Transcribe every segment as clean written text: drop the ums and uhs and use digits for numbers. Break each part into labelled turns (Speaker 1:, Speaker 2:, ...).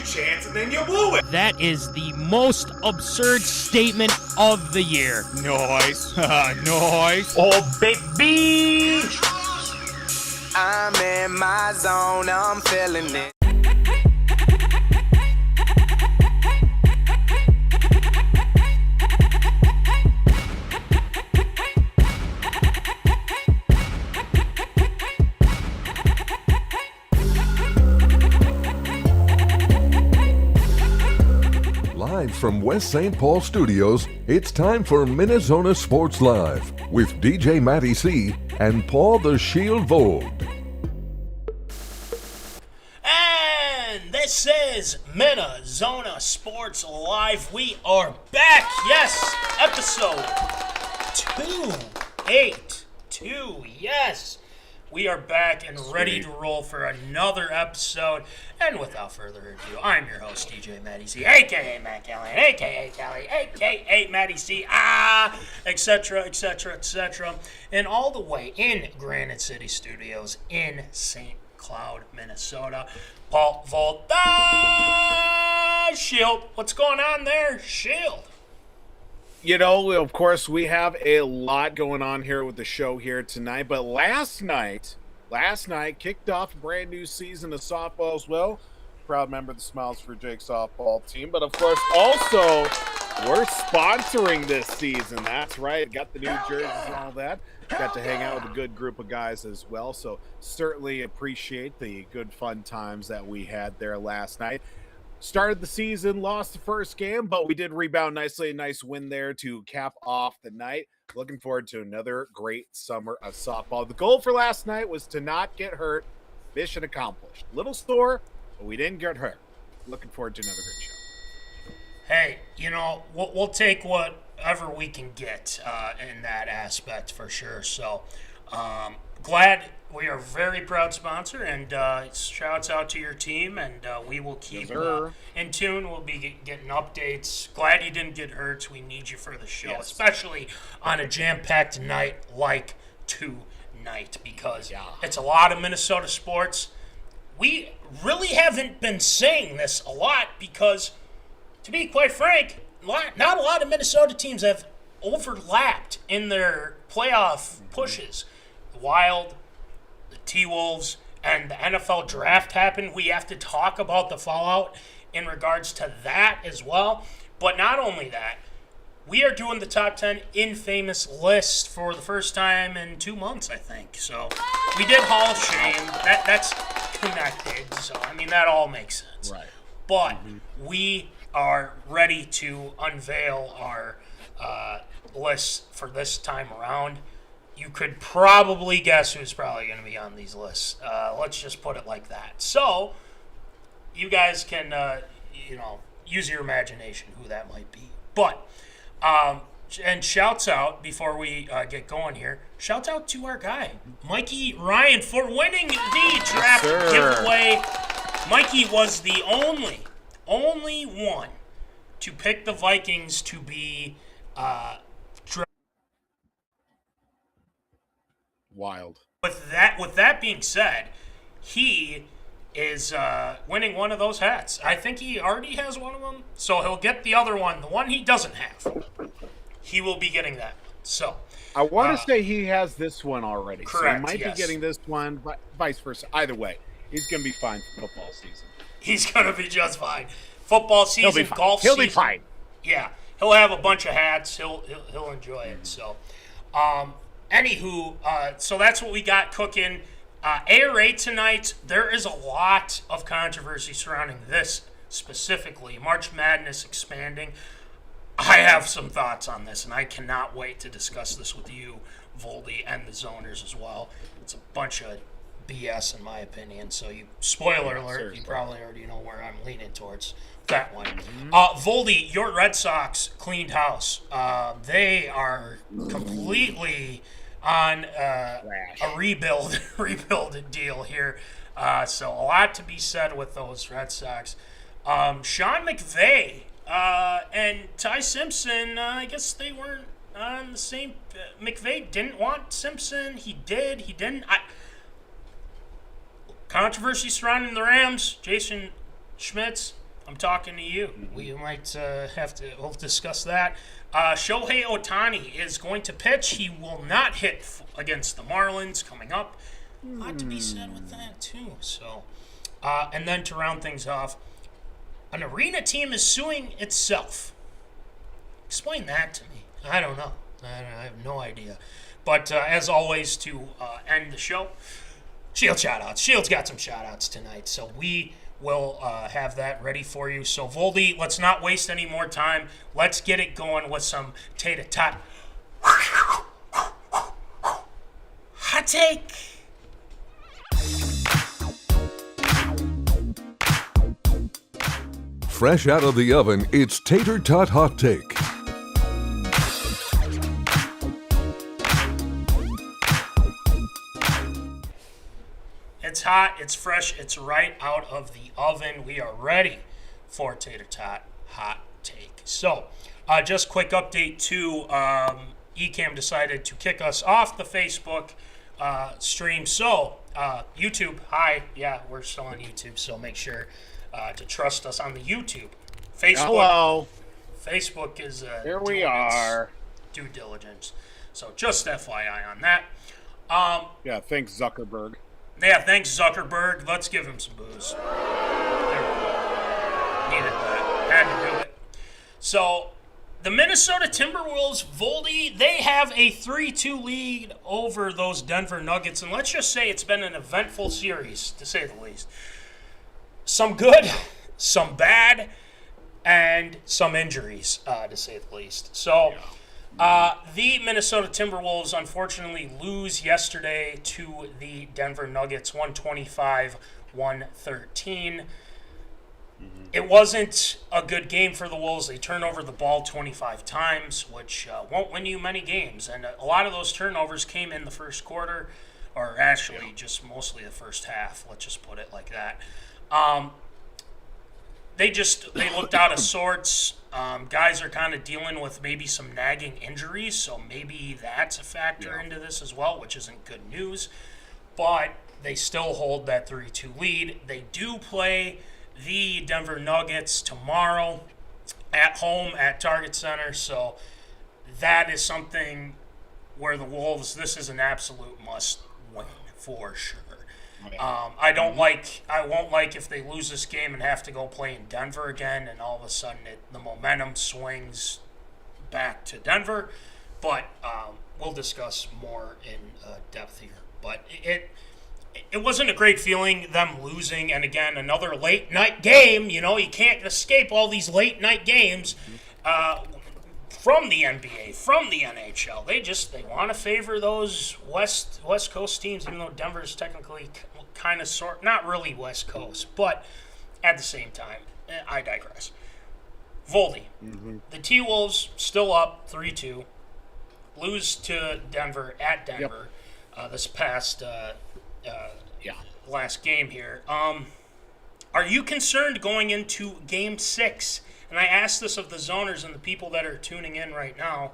Speaker 1: Chance and then you blew it.
Speaker 2: That is the most absurd statement of the year.
Speaker 1: Nice. Nice.
Speaker 2: Oh, baby.
Speaker 3: I'm in my zone, I'm feeling it.
Speaker 4: Live from West St. Paul Studios, it's time for MinneZona Sports Live with DJ Matty C and Paul the Shield Vold.
Speaker 2: And this is MinneZona Sports Live. We are back. Yes, episode 282. Yes, we are back and ready to roll for another episode. And without further ado, I'm your host, DJ Matty C, a.k.a. Matt Callahan, a.k.a. Callie, a.k.a. Matty C, etc., etc., etc. And all the way in Granite City Studios in St. Cloud, Minnesota, Paul Volta Shield. What's going on there, Shield?
Speaker 1: You know, of course, we have a lot going on here with the show here tonight, but last night kicked off a brand new season of softball as well. Proud member of the Smiles for Jake softball team, but of course, also, we're sponsoring this season. That's right. Got the new jerseys and all that. Got to hang out with a good group of guys as well, so certainly appreciate the good fun times that we had there last night. Started the season, lost the first game, but we did rebound nicely. A nice win there to cap off the night. Looking forward to another great summer of softball. The goal for last night was to not get hurt. Mission accomplished. Little sore, but we didn't get hurt. Looking forward to another great show.
Speaker 2: Hey, you know, we'll take whatever we can get in that aspect for sure. So, glad we are a very proud sponsor, and shouts out to your team, and we will keep in tune. We'll be getting updates. Glad you didn't get hurt. We need you for the show, especially on a jam-packed night like tonight, because it's a lot of Minnesota sports. We really haven't been saying this a lot because, to be quite frank, not a lot of Minnesota teams have overlapped in their playoff pushes. The Wild, the T-Wolves, and the NFL draft happened. We have to talk about the fallout in regards to that as well. But not only that, we are doing the top 10 infamous list for the first time in 2 months, I think. So we did Hall of Shame. That's connected. So, I mean, that all makes sense.
Speaker 1: Right.
Speaker 2: But we are ready to unveil our list for this time around. you could probably guess who's probably going to be on these lists. Let's just put it like that. So you guys can, use your imagination who that might be. But, and shouts out, before we get going here, shouts out to our guy, Mikey Ryne, for winning the draft giveaway. Mikey was the only one to pick the Vikings to be
Speaker 1: wild.
Speaker 2: With that being said, he is winning one of those hats. I think he already has one of them, so he'll get the other one. The one he doesn't have, he will be getting that. So
Speaker 1: I want to say he has this one already.
Speaker 2: Correct.
Speaker 1: So he might be getting this one, but vice versa. Either way, he's going to be fine for football season. He's
Speaker 2: going to be just fine. Football season, golf season.
Speaker 1: He'll be fine.
Speaker 2: Yeah, he'll have a bunch of hats. He'll enjoy it. So, anywho, so that's what we got cooking. ARA tonight, there is a lot of controversy surrounding this specifically. March Madness expanding. I have some thoughts on this, and I cannot wait to discuss this with you, Voldy, and the Zoners as well. It's a bunch of BS in my opinion, so spoiler alert,
Speaker 1: seriously.
Speaker 2: You probably already know where I'm leaning towards that one. Voldy, your Red Sox cleaned house. They are completely on a rebuild deal here. So a lot to be said with those Red Sox. SeanmcVay and Tysimpson, I guess they weren't on the same. McVay didn't want Simpson. He did. He didn't. Controversy surrounding the Rams. Jason Schmitz, I'm talking to you. We might we'll discuss that. Shoheiohtani is going to pitch. He will not hit against the Marlins coming up. A lot to be said with that, too. So, and then to round things off, an arena team is suing itself. Explain that to me. I don't know. I have no idea. But as always, to end the show, Shield shoutouts. Shield's got some shoutouts tonight, so we will have that ready for you. So, Voldy, let's not waste any more time. Let's get it going with some Tater Tot Hot Take.
Speaker 4: Fresh out of the oven, it's Tater Tot Hot Take.
Speaker 2: It's hot, it's fresh, it's right out of the oven. We are ready for Tater Tot Hot Take. So, just quick update too. Ecamm decided to kick us off the Facebook stream. So, YouTube, hi. Yeah, we're still on YouTube, so make sure to trust us on the YouTube. Facebook.
Speaker 1: Hello.
Speaker 2: Facebook is
Speaker 1: here we are.
Speaker 2: Due diligence. So, just FYI on that.
Speaker 1: Yeah, thanks, Zuckerberg.
Speaker 2: Yeah, thanks, Zuckerberg. Let's give him some booze. There we go. Needed that. Had to do it. So, the Minnesota Timberwolves, Voldy, they have a 3-2 lead over those Denver Nuggets. And let's just say it's been an eventful series, to say the least. Some good, some bad, and some injuries, to say the least. So, the Minnesota Timberwolves unfortunately lose yesterday to the Denver Nuggets, 125-113. It wasn't a good game for the Wolves. They turned over the ball 25 times, which won't win you many games. And a lot of those turnovers came in the first quarter, or actually just mostly the first half. Let's just put it like that. They looked out of sorts. Guys are kind of dealing with maybe some nagging injuries, so maybe that's a factor into this as well, which isn't good news. But they still hold that 3-2 lead. They do play the Denver Nuggets tomorrow at home at Target Center, so that is something where the Wolves, this is an absolute must win for sure. I won't like if they lose this game and have to go play in Denver again, and all of a sudden the momentum swings back to Denver. But we'll discuss more in depth here. But it wasn't a great feeling, them losing, and again, another late night game. You know, you can't escape all these late night games. from the NBA, from the NHL. They want to favor those West Coast teams, even though Denver's technically kind of not really West Coast, but at the same time, I digress. Voldy, the T-Wolves still up 3-2, lose to Denver at Denver this past last game here. Are you concerned going into Game 6? And I ask this of the zoners and the people that are tuning in right now.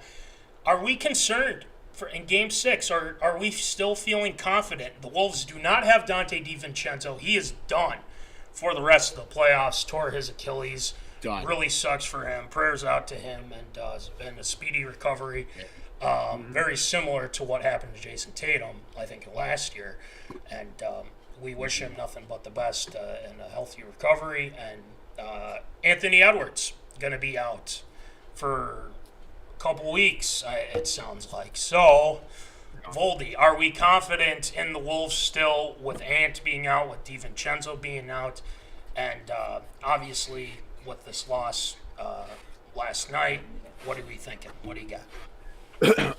Speaker 2: Are we concerned in Game 6? Or are we still feeling confident? The Wolves do not have Dante DiVincenzo. He is done for the rest of the playoffs. Tore his Achilles.
Speaker 1: Done.
Speaker 2: Really sucks for him. Prayers out to him and a speedy recovery. Very similar to what happened to Jason Tatum, I think, last year. And we wish him nothing but the best and a healthy recovery. And Anthony Edwards going to be out for a couple weeks, it sounds like. So, Voldy, are we confident in the Wolves still with Ant being out, with DiVincenzo being out, and obviously with this loss last night? What are we thinking? What do you got?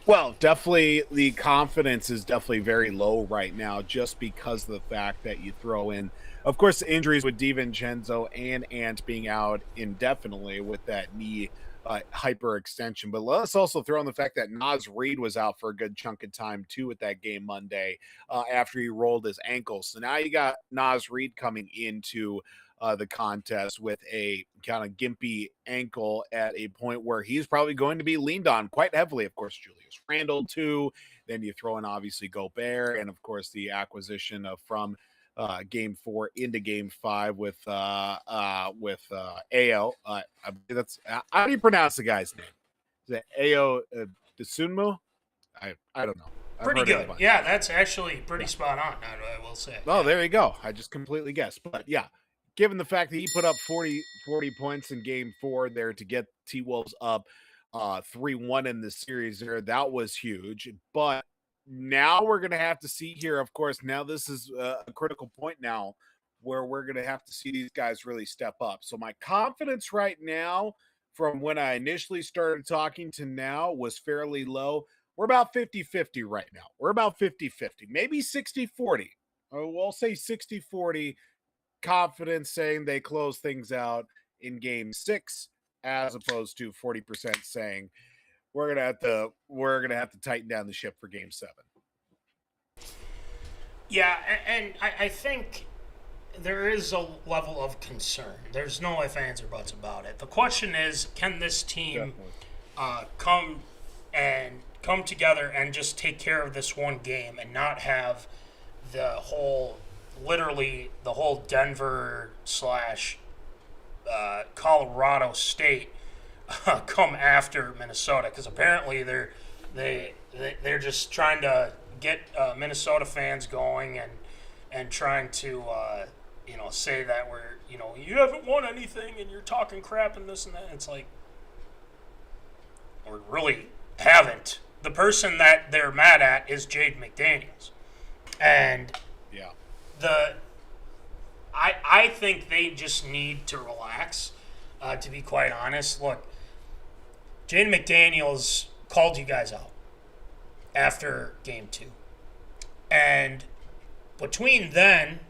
Speaker 1: Well, definitely the confidence is definitely very low right now just because of the fact that you throw in, of course, the injuries with DiVincenzo and Ant being out indefinitely with that knee hyperextension. But let's also throw in the fact that Naz Reid was out for a good chunk of time too with that game Monday after he rolled his ankle. So now you got Naz Reid coming into the contest with a kind of gimpy ankle at a point where he's probably going to be leaned on quite heavily. Of course, Julius Randle too. Then you throw in obviously Gobert, and of course the acquisition of from Game 4 into Game 5 with Ao. I believe that's how do you pronounce the guy's name? Is it Ao Desunmu? I don't know.
Speaker 2: Pretty good. Yeah, that's actually pretty spot on, I will say.
Speaker 1: Oh, there you go. I just completely guessed. But yeah, given the fact that he put up 40 points in Game 4 there to get T-Wolves up 3-1 in the series there, that was huge. But now we're going to have to see here, of course, now this is a critical point now where we're going to have to see these guys really step up. So my confidence right now from when I initially started talking to now was fairly low. We're about 50-50 right now. We're about 50-50, maybe 60-40. We'll say 60-40 confidence saying they close things out in Game 6 as opposed to 40% saying we're gonna have to tighten down the ship for Game 7.
Speaker 2: Yeah, and I think there is a level of concern. There's no ifs, ands, or buts about it. The question is, can this team come together and just take care of this one game and not have literally the whole Denver / Colorado State come after Minnesota, because apparently they're just trying to get Minnesota fans going and trying to say that you haven't won anything and you're talking crap and this and that. It's like, we really haven't. The person that they're mad at is Jaden McDaniels, and I think they just need to relax. To be quite honest, look, Jaden McDaniels called you guys out after Game 2. And between then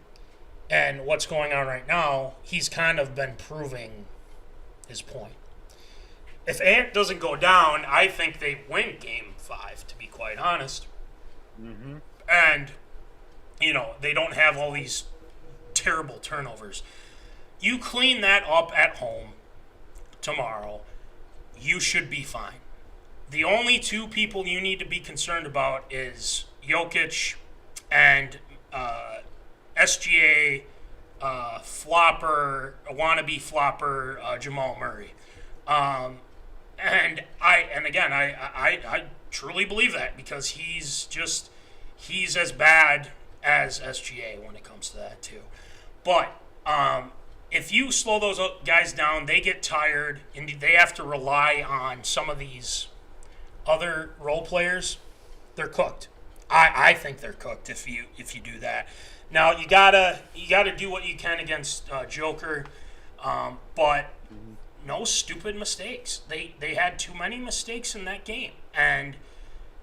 Speaker 2: and what's going on right now, he's kind of been proving his point. If Ant doesn't go down, I think they win Game 5, to be quite honest. Mm-hmm. And, they don't have all these terrible turnovers. You clean that up at home tomorrow, you should be fine. The only two people you need to be concerned about is Jokic and SGA wannabe flopper Jamal Murray. And I truly believe that, because he's as bad as SGA when it comes to that too. But if you slow those guys down, they get tired, and they have to rely on some of these other role players. They're cooked. I think they're cooked if you do that. Now you gotta do what you can against Joker, but no stupid mistakes. They had too many mistakes in that game, and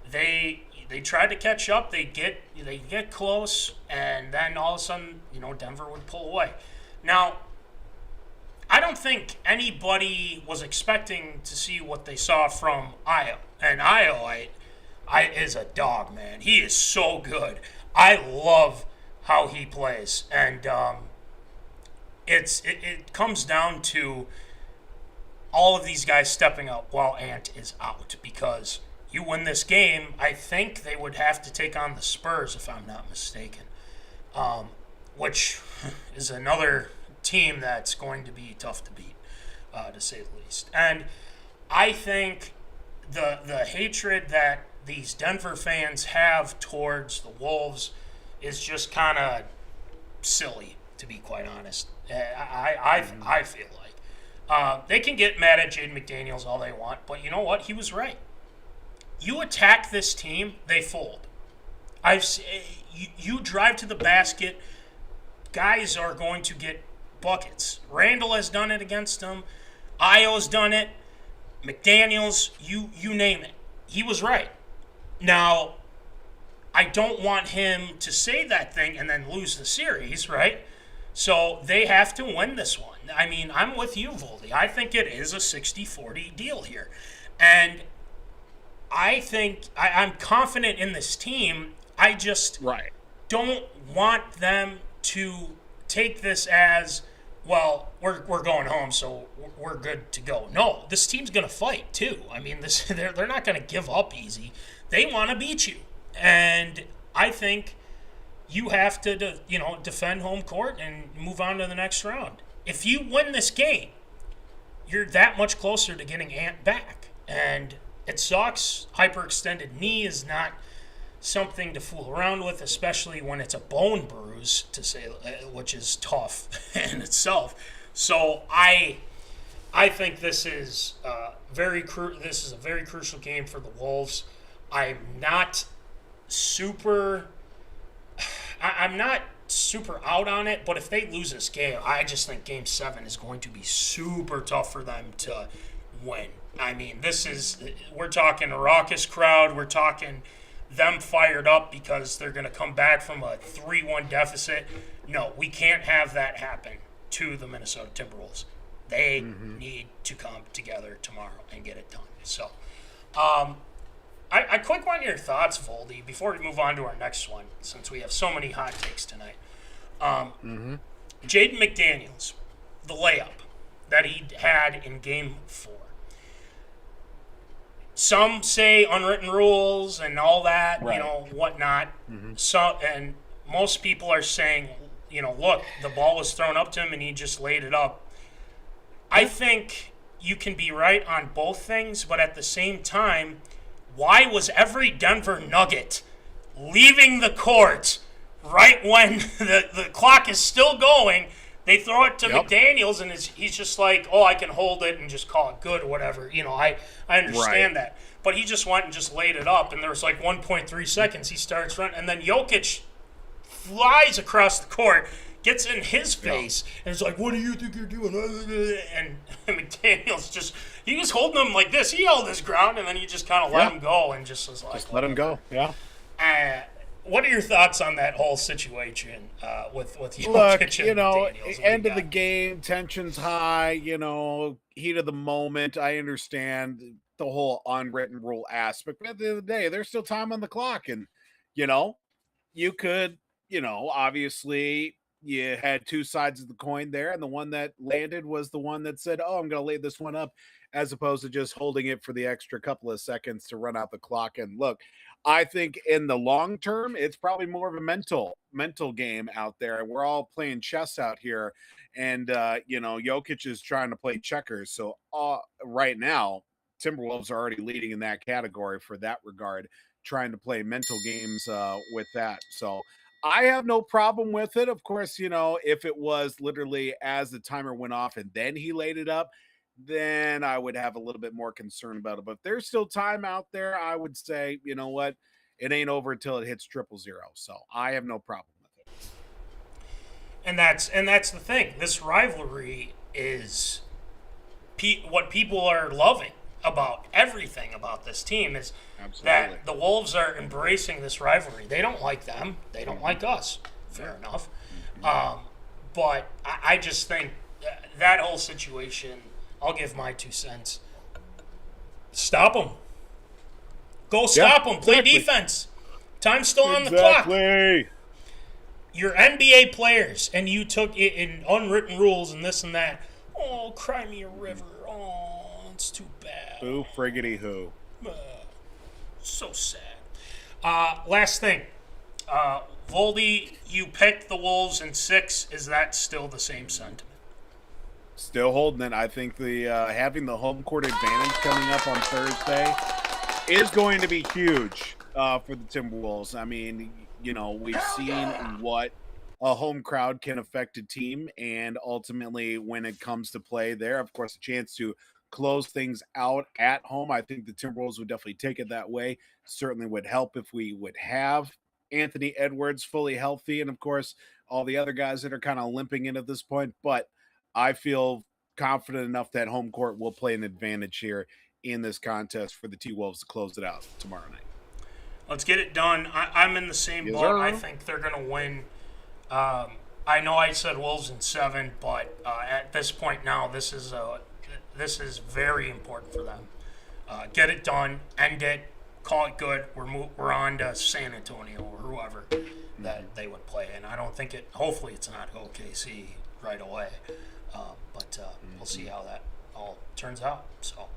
Speaker 2: they tried to catch up. They get close, and then all of a sudden, Denver would pull away. Now, I don't think anybody was expecting to see what they saw from Io. And Io is a dog, man. He is so good. I love how he plays, and it comes down to all of these guys stepping up while Ant is out, because you win this game, I think they would have to take on the Spurs, if I'm not mistaken, which is another team that's going to be tough to beat, to say the least. And I think the hatred that these Denver fans have towards the Wolves is just kind of silly, to be quite honest. I feel like they can get mad at Jaden McDaniels all they want, but you know what? He was right. You attack this team, they fold. You drive to the basket, guys are going to get buckets. Randall has done it against them. Io's done it. McDaniels, you name it. He was right. Now, I don't want him to say that thing and then lose the series, right? So they have to win this one. I mean, I'm with you, Voldy. I think it is a 60-40 deal here. And I think I'm confident in this team. I just don't want them to take this as, well, we're going home, so we're good to go. No, this team's going to fight too. I mean, they're not going to give up easy. They want to beat you, and I think you have to defend home court and move on to the next round. If you win this game, you're that much closer to getting Ant back, and it sucks. Hyperextended knee is not something to fool around with, especially when it's a bone bruise, which is tough in itself. So I think this is a very crucial game for the Wolves. I'm not super out on it, but if they lose this game, I just think Game 7 is going to be super tough for them to win. I mean, we're talking a raucous crowd. We're talking them fired up because they're going to come back from a 3-1 deficit. No, we can't have that happen to the Minnesota Timberwolves. They need to come together tomorrow and get it done. So, I quick want your thoughts, Voldy, before we move on to our next one, since we have so many hot takes tonight. Jaden McDaniels, the layup that he had in Game 4. Some say unwritten rules and all that, whatnot. So, and most people are saying, look, the ball was thrown up to him and he just laid it up. I think you can be right on both things, but at the same time, why was every Denver Nugget leaving the court right when the clock is still going? They throw it to McDaniels, and he's just like, oh, I can hold it and just call it good or whatever. I understand that. But he just went and just laid it up, and there was like 1.3 seconds. He starts running, and then Jokic flies across the court, gets in his face, and is like, what do you think you're doing? And McDaniels he was holding him like this. He held his ground, and then he just kind of let him go and just was like,
Speaker 1: just let him go. Yeah.
Speaker 2: What are your thoughts on that whole situation with Jokic and McDaniels?
Speaker 1: End of the game, tension's high, heat of the moment. I understand the whole unwritten rule aspect, but at the end of the day, there's still time on the clock, and you could, obviously you had two sides of the coin there, and the one that landed was the one that said, oh, I'm going to lay this one up, as opposed to just holding it for the extra couple of seconds to run out the clock. And look, I think in the long term, it's probably more of a mental game out there. And we're all playing chess out here. And, Jokic is trying to play checkers. So right now, Timberwolves are already leading in that category for that regard, trying to play mental games with that. So I have no problem with it. Of course, if it was literally as the timer went off and then he laid it up, then I would have a little bit more concern about it. But if there's still time out there, I would say, you know what, it ain't over until it hits 000. So I have no problem with it.
Speaker 2: And that's the thing. This rivalry is what people are loving about everything about this team is that the Wolves are embracing this rivalry. They don't like them. They don't like us. Fair enough. But I just think that whole situation, I'll give my 2 cents. Stop them. Go stop them. Play defense. Time's still on the clock. You're NBA players, and you took it in unwritten rules and this and that. Oh, cry me a river. Oh, it's too bad.
Speaker 1: Who friggity who?
Speaker 2: So sad. Last thing. Voldy, you picked the Wolves in 6. Is that still the same sentiment?
Speaker 1: Still holding it. I think the having the home court advantage coming up on Thursday is going to be huge for the Timberwolves. I mean, you know, we've seen what a home crowd can affect a team, and ultimately when it comes to play there, of course, a chance to close things out at home. I think the Timberwolves would definitely take it that way. Certainly would help if we would have Anthony Edwards fully healthy, and of course, all the other guys that are kind of limping in at this point. But I feel confident enough that home court will play an advantage here in this contest for the T-Wolves to close it out tomorrow night.
Speaker 2: Let's get it done. I'm in the same boat. I think they're going to win. I know I said Wolves in 7, but at this point now, this is very important for them. Get it done, end it, call it good. We're on to San Antonio or whoever that they would play, and I don't think it. Hopefully, it's not OKC right away, but we'll see how that all turns out. So,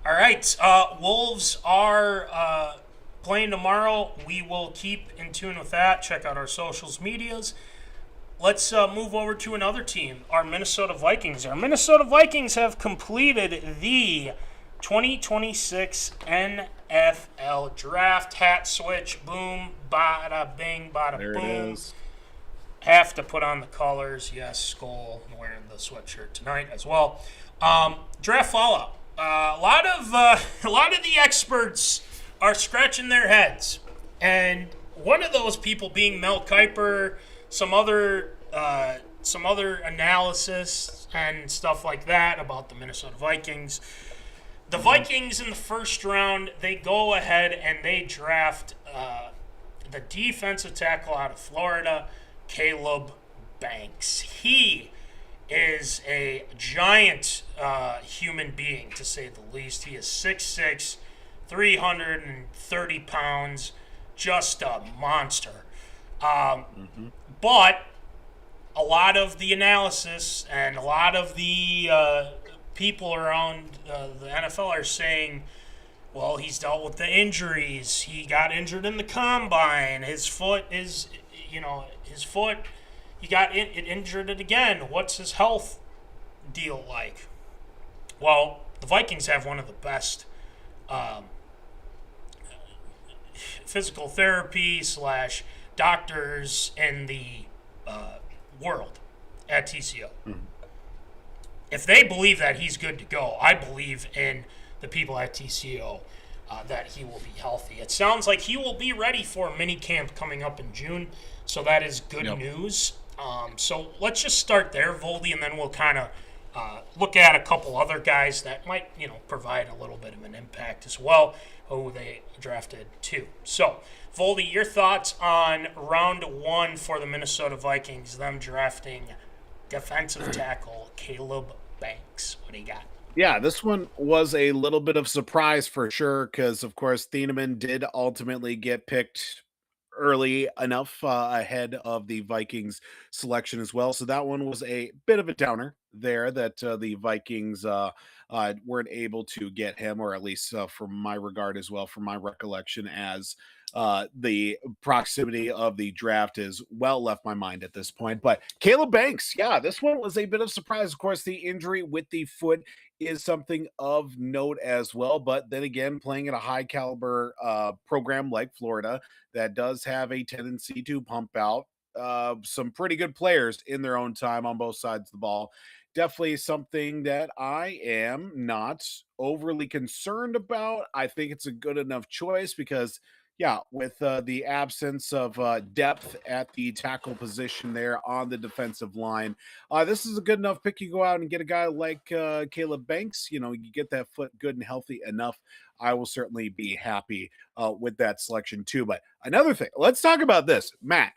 Speaker 2: all right, Wolves are playing tomorrow. We will keep in tune with that. Check out our socials medias. Let's move over to another team, our Minnesota Vikings. Our Minnesota Vikings have completed the 2026 NFL Draft. Hat switch, boom, bada bing, bada
Speaker 1: there
Speaker 2: boom.
Speaker 1: It is.
Speaker 2: Have to put on the colors. Yes, Skull. I'm wearing the sweatshirt tonight as well. Draft fallout. A lot of the experts are scratching their heads, and one of those people being Mel Kiper, some other analysis and stuff like that about the Minnesota Vikings. The Vikings in the first round, they go ahead and they draft the defensive tackle out of Florida, Caleb Banks. He is a giant human being, to say the least. He is 6'6", 330 pounds, just a monster. But a lot of the analysis and a lot of the people around the NFL are saying, well, he's dealt with the injuries. He got injured in the combine. His foot is, he got injured it again. What's his health deal like? Well, the Vikings have one of the best physical therapy / doctors in the world at TCO. If they believe that he's good to go, I believe in the people at TCO that he will be healthy. It sounds like he will be ready for mini camp coming up in June, so that is good news. So let's just start there, Voldy, and then we'll kind of look at a couple other guys that might, provide a little bit of an impact as well, who they drafted too. So, Voldy, your thoughts on round 1 for the Minnesota Vikings, them drafting defensive tackle Caleb Banks. What do you got?
Speaker 1: Yeah, this one was a little bit of surprise for sure because, of course, Thieneman did ultimately get picked early enough ahead of the Vikings selection as well. So that one was a bit of a downer there that the Vikings weren't able to get him, or at least from my regard as well, from my recollection, as the proximity of the draft is well left my mind at this point. But Caleb Banks, yeah, this one was a bit of surprise. Of course, the injury with the foot is something of note as well. But then again, playing at a high caliber program like Florida that does have a tendency to pump out some pretty good players in their own time on both sides of the ball. Definitely something that I am not overly concerned about. I think it's a good enough choice because, yeah, with the absence of depth at the tackle position there on the defensive line, this is a good enough pick. You go out and get a guy like Caleb Banks. You get that foot good and healthy enough. I will certainly be happy with that selection too. But another thing, let's talk about this, Matt.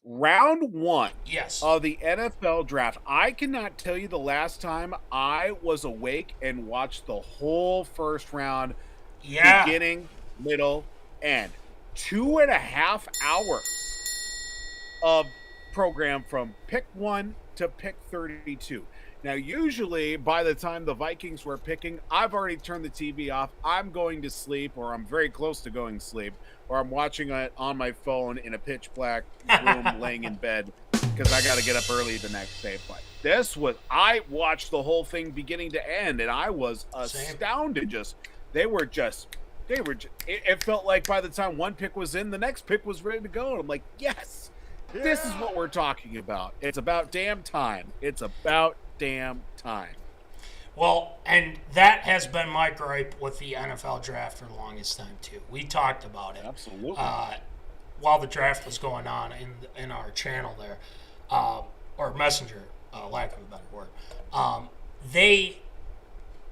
Speaker 1: Round 1
Speaker 2: Yes.
Speaker 1: of the NFL draft. I cannot tell you the last time I was awake and watched the whole first round, beginning, middle, end. 2.5 hours of program from pick 1 to pick 32. Now, usually by the time the Vikings were picking, I've already turned the TV off. I'm going to sleep, or I'm very close to going to sleep, or I'm watching it on my phone in a pitch black room laying in bed because I got to get up early the next day. But I watched the whole thing beginning to end, and I was astounded. It felt like by the time one pick was in, the next pick was ready to go. And I'm like, yes, this is what we're talking about. It's about damn time. It's about damn time.
Speaker 2: Well, and that has been my gripe with the NFL draft for the longest time too. We talked about it.
Speaker 1: Absolutely.
Speaker 2: While the draft was going on in our channel there, or Messenger, lack of a better word. They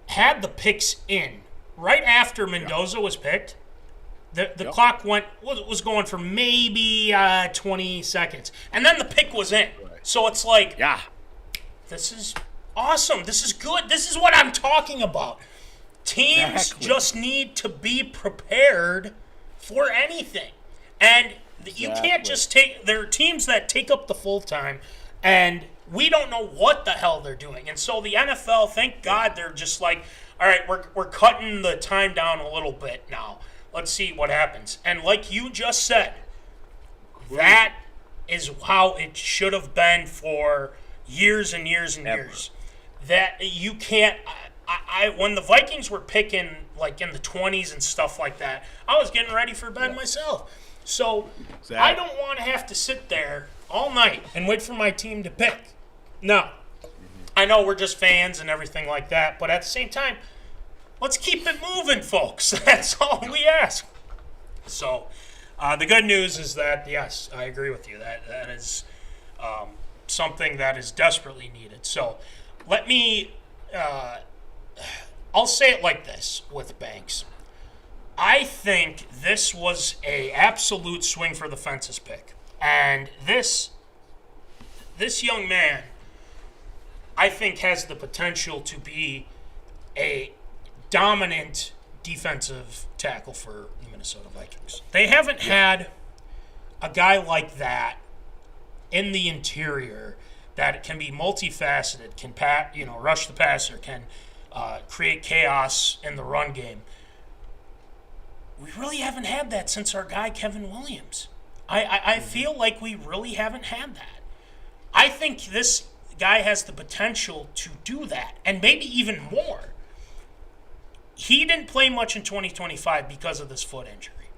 Speaker 2: had the picks in right after Mendoza was picked. The clock was going for maybe 20 seconds, and then the pick was in. Right. So it's like, this is awesome. This is good. This is what I'm talking about. Teams just need to be prepared for anything. And you can't just there are teams that take up the full time, and we don't know what the hell they're doing. And so the NFL, thank God, they're just like, all right, we're cutting the time down a little bit now. Let's see what happens. And like you just said, that is how it should have been for years and years and years. That you can't. When the Vikings were picking like in the 20s and stuff like that, I was getting ready for bed myself. So I don't want to have to sit there all night and wait for my team to pick. No. I know we're just fans and everything like that, but at the same time, let's keep it moving, folks. That's all we ask. So the good news is that, yes, I agree with you. That is something that is desperately needed. So let me, I'll say it like this with Banks. I think this was a absolute swing for the fences pick. And this young man, I think, has the potential to be a dominant defensive tackle for the Minnesota Vikings. They haven't had a guy like that in the interior that can be multifaceted, can rush the passer, can create chaos in the run game. We really haven't had that since our guy Kevin Williams. I feel like we really haven't had that. I think this guy has the potential to do that, and maybe even more. He didn't play much in 2025 because of this foot injury.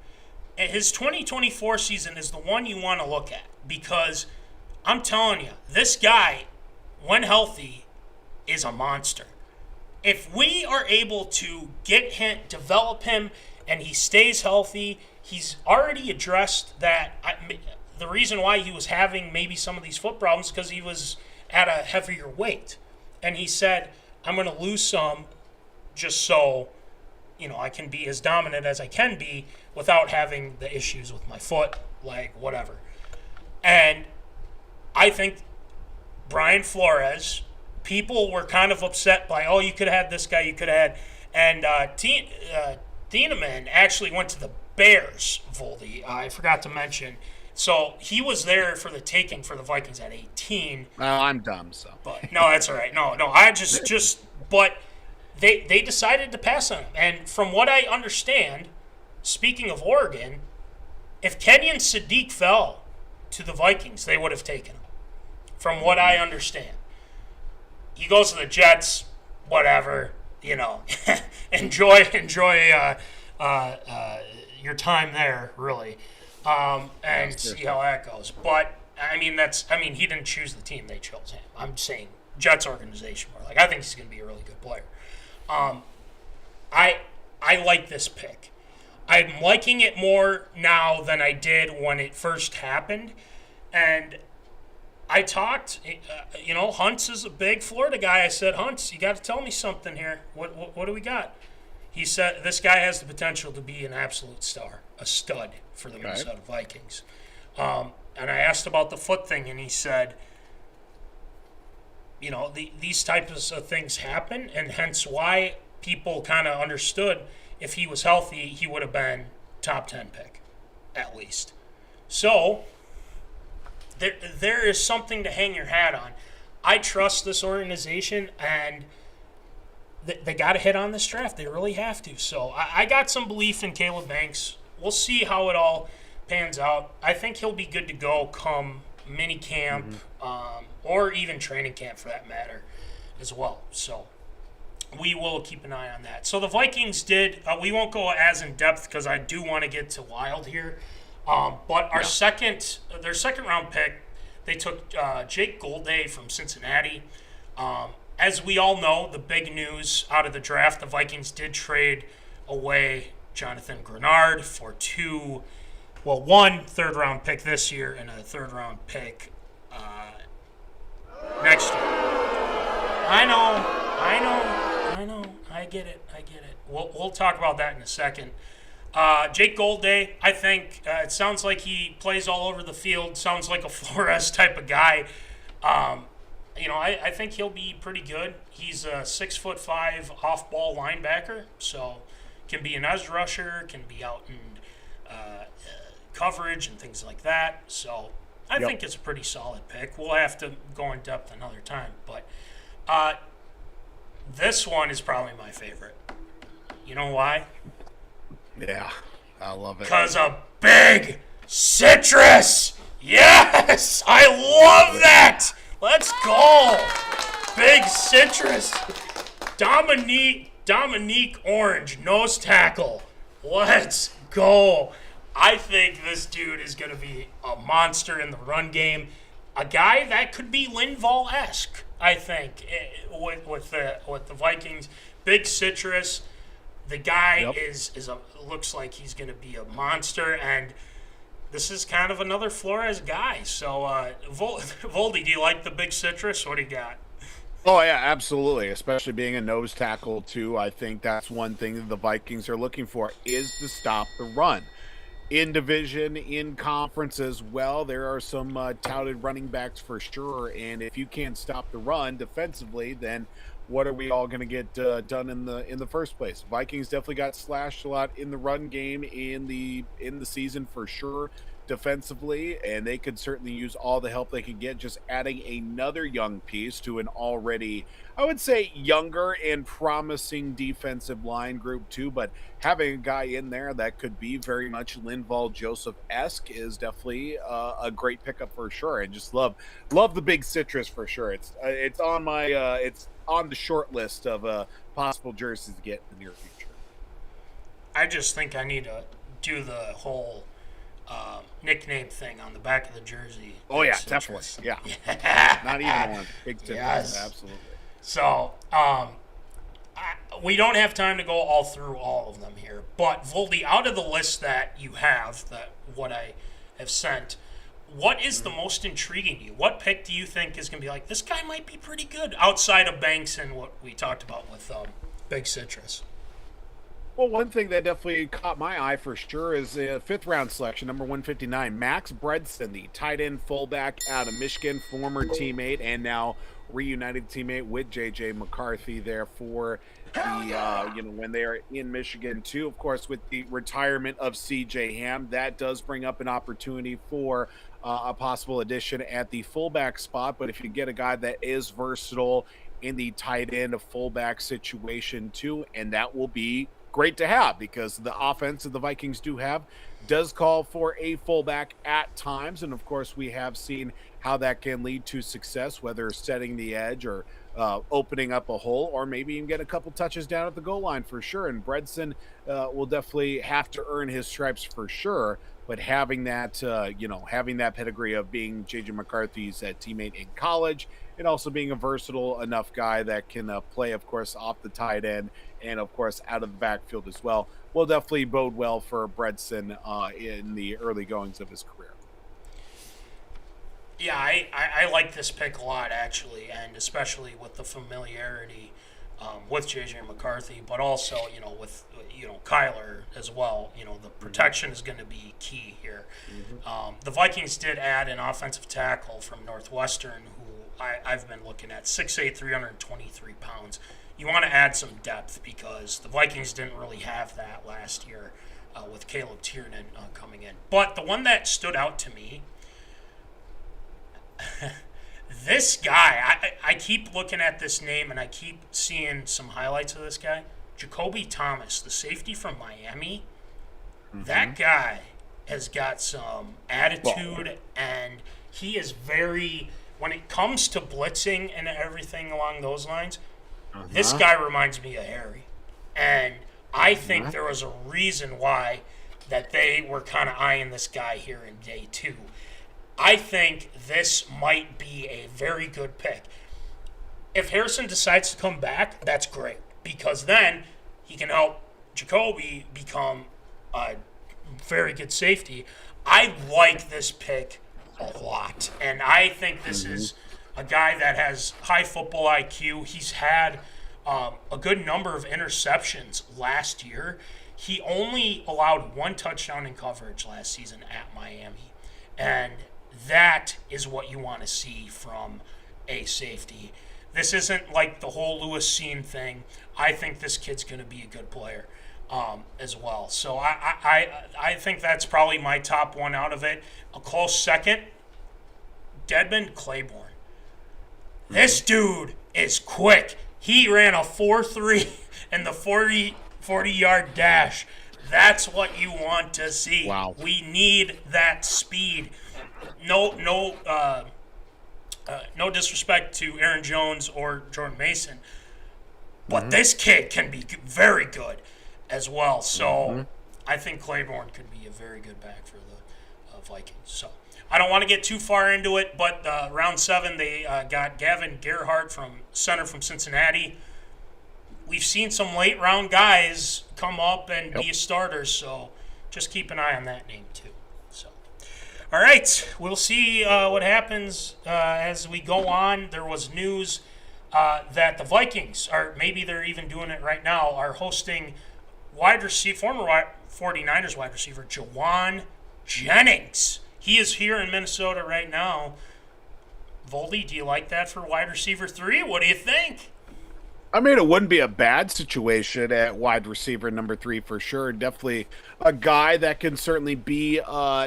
Speaker 2: His 2024 season is the one you want to look at, because I'm telling you, this guy, when healthy, is a monster. If we are able to get him, develop him, and he stays healthy, he's already addressed that. The reason why he was having maybe some of these foot problems because he was at a heavier weight. And he said, I'm going to lose some just so, I can be as dominant as I can be without having the issues with my foot, leg, whatever. And I think Brian Flores, people were kind of upset by, you could have had this guy, you could have had. And Diannarussini actually went to the Bears, Voldy. I forgot to mention. So he was there for the taking for the Vikings at 18.
Speaker 1: Well, I'm dumb, so.
Speaker 2: But no, that's all right. No, I but they decided to pass on him. And from what I understand, speaking of Oregon, if Kenyon Sadiq fell to the Vikings, they would have taken him. From what I understand. He goes to the Jets, whatever, enjoy your time there, really. And see how that goes. But he didn't choose the team; they chose him. I'm saying Jets organization were like, I think he's going to be a really good player. I like this pick. I'm liking it more now than I did when it first happened. And I talked, Hunts is a big Florida guy. I said, Hunts, you got to tell me something here. What do we got? He said, this guy has the potential to be an absolute star, a stud for the Minnesota Vikings. And I asked about the foot thing, and he said, these types of things happen, and hence why people kind of understood if he was healthy, he would have been top 10 pick, at least. So there is something to hang your hat on. I trust this organization, and they got to hit on this draft. They really have to. So I got some belief in Caleb Banks. We'll see how it all pans out. I think he'll be good to go come mini camp, or even training camp for that matter as well. So we will keep an eye on that. So the Vikings did, we won't go as in depth because I do want to get to Wild here. But their second round pick, they took Jake Goldday from Cincinnati. As we all know, the big news out of the draft, the Vikings did trade away Jonathan Grenard for one third-round pick this year and a third-round pick next year. I know. I get it. We'll talk about that in a second. Jake Goldday, I think it sounds like he plays all over the field. Sounds like a Flores type of guy. I think he'll be pretty good. He's a 6'5" off-ball linebacker, so can be an edge rusher, can be out in coverage and things like that. So I think it's a pretty solid pick. We'll have to go in depth another time, but this one is probably my favorite. You know why?
Speaker 1: Yeah, I love it.
Speaker 2: Because of Big Citrus. Yes, I love that. Let's go. Big Citrus. Dominique Orange, nose tackle. Let's go. I think this dude is going to be a monster in the run game. A guy that could be Linval-esque, I think, with the Vikings. Big Citrus. The guy looks like he's going to be a monster, and this is kind of another Flores guy. So, Voldy, do you like the Big Citrus? What do you got?
Speaker 1: Oh, yeah, absolutely, especially being a nose tackle, too. I think that's one thing that the Vikings are looking for is to stop the run. In division, in conference as well, there are some touted running backs for sure, and if you can't stop the run defensively, then what are we all going to get done in the first place? Vikings definitely got slashed a lot in the run game in the season for sure defensively, and they could certainly use all the help they could get. Just adding another young piece to an already, I would say, younger and promising defensive line group too, but having a guy in there that could be very much Linval Joseph-esque is definitely a great pickup for sure. And just love the Big Citrus for sure. It's on my it's on the short list of possible jerseys to get in the near future.
Speaker 2: I just think I need to do the whole nickname thing on the back of the jersey.
Speaker 1: Oh yeah, definitely. Yeah. Not even one. Big Citrus. Yes. Absolutely.
Speaker 2: So we don't have time to go all through all of them here, but Voldy, out of the list that you have, what I have sent, what is the most intriguing to you? What pick do you think is going to be like, this guy might be pretty good outside of Banks and what we talked about with Big Citrus?
Speaker 1: Well, one thing that definitely caught my eye for sure is a fifth-round selection, number 159, Max Bredson, the tight end fullback out of Michigan, former teammate and now reunited teammate with J.J. McCarthy there for the, when they are in Michigan too. Of course, with the retirement of C.J. Ham, that does bring up an opportunity for a possible addition at the fullback spot. But if you get a guy that is versatile in the tight end of fullback situation too, and that will be great to have because the offense that the Vikings do have does call for a fullback at times. And of course, we have seen how that can lead to success, whether setting the edge or opening up a hole, or maybe even get a couple touches down at the goal line for sure. And Bredson will definitely have to earn his stripes for sure. but having that, having that pedigree of being J.J. McCarthy's teammate in college, and also being a versatile enough guy that can play, of course, off the tight end and, of course, out of the backfield as well, will definitely bode well for Bredson in the early goings of his career.
Speaker 2: Yeah, I like this pick a lot, actually, and especially with the familiarity with J.J. McCarthy, but also, with, Kyler as well. The protection is going to be key here. The Vikings did add an offensive tackle from Northwestern who I've been looking at, 6'8", 323 pounds. You want to add some depth because the Vikings didn't really have that last year with Caleb Tiernan coming in. But the one that stood out to me, this guy, I keep looking at this name and I keep seeing some highlights of this guy. Jacoby Thomas, the safety from Miami. That guy has got some attitude, and he is very, when it comes to blitzing and everything along those lines, this guy reminds me of Harry. And I think there was a reason why that they were kind of eyeing this guy here in day 2. I think this might be a very good pick. If Harrison decides to come back, that's great, because then he can help Jacoby become a very good safety. I like this pick a lot, and I think this is a guy that has high football IQ. He's had a good number of interceptions last year. He only allowed 1 touchdown in coverage last season at Miami, and that is what you want to see from a safety. This isn't like the whole Lewis Cine thing. I think this kid's going to be a good player as well. So I think that's probably my top one out of it. A close second, Dedmon Claiborne. This dude is quick. He ran a 4.3 in the 40-yard dash. That's what you want to see.
Speaker 1: Wow.
Speaker 2: We need that speed. No disrespect to Aaron Jones or Jordan Mason, but this kid can be very good as well. So I think Claiborne could be a very good back for the Vikings. So I don't want to get too far into it, but round 7 they got Gavin Gerhardt from center from Cincinnati. We've seen some late round guys come up and be a starter, so just keep an eye on that name too. All right, we'll see what happens as we go on. There was news that the Vikings, or maybe they're even doing it right now, are hosting former 49ers wide receiver Jawan Jennings. He is here in Minnesota right now. Voldy, do you like that for wide receiver 3? What do you think?
Speaker 1: I mean, it wouldn't be a bad situation at wide receiver number 3 for sure. Definitely a guy that can certainly be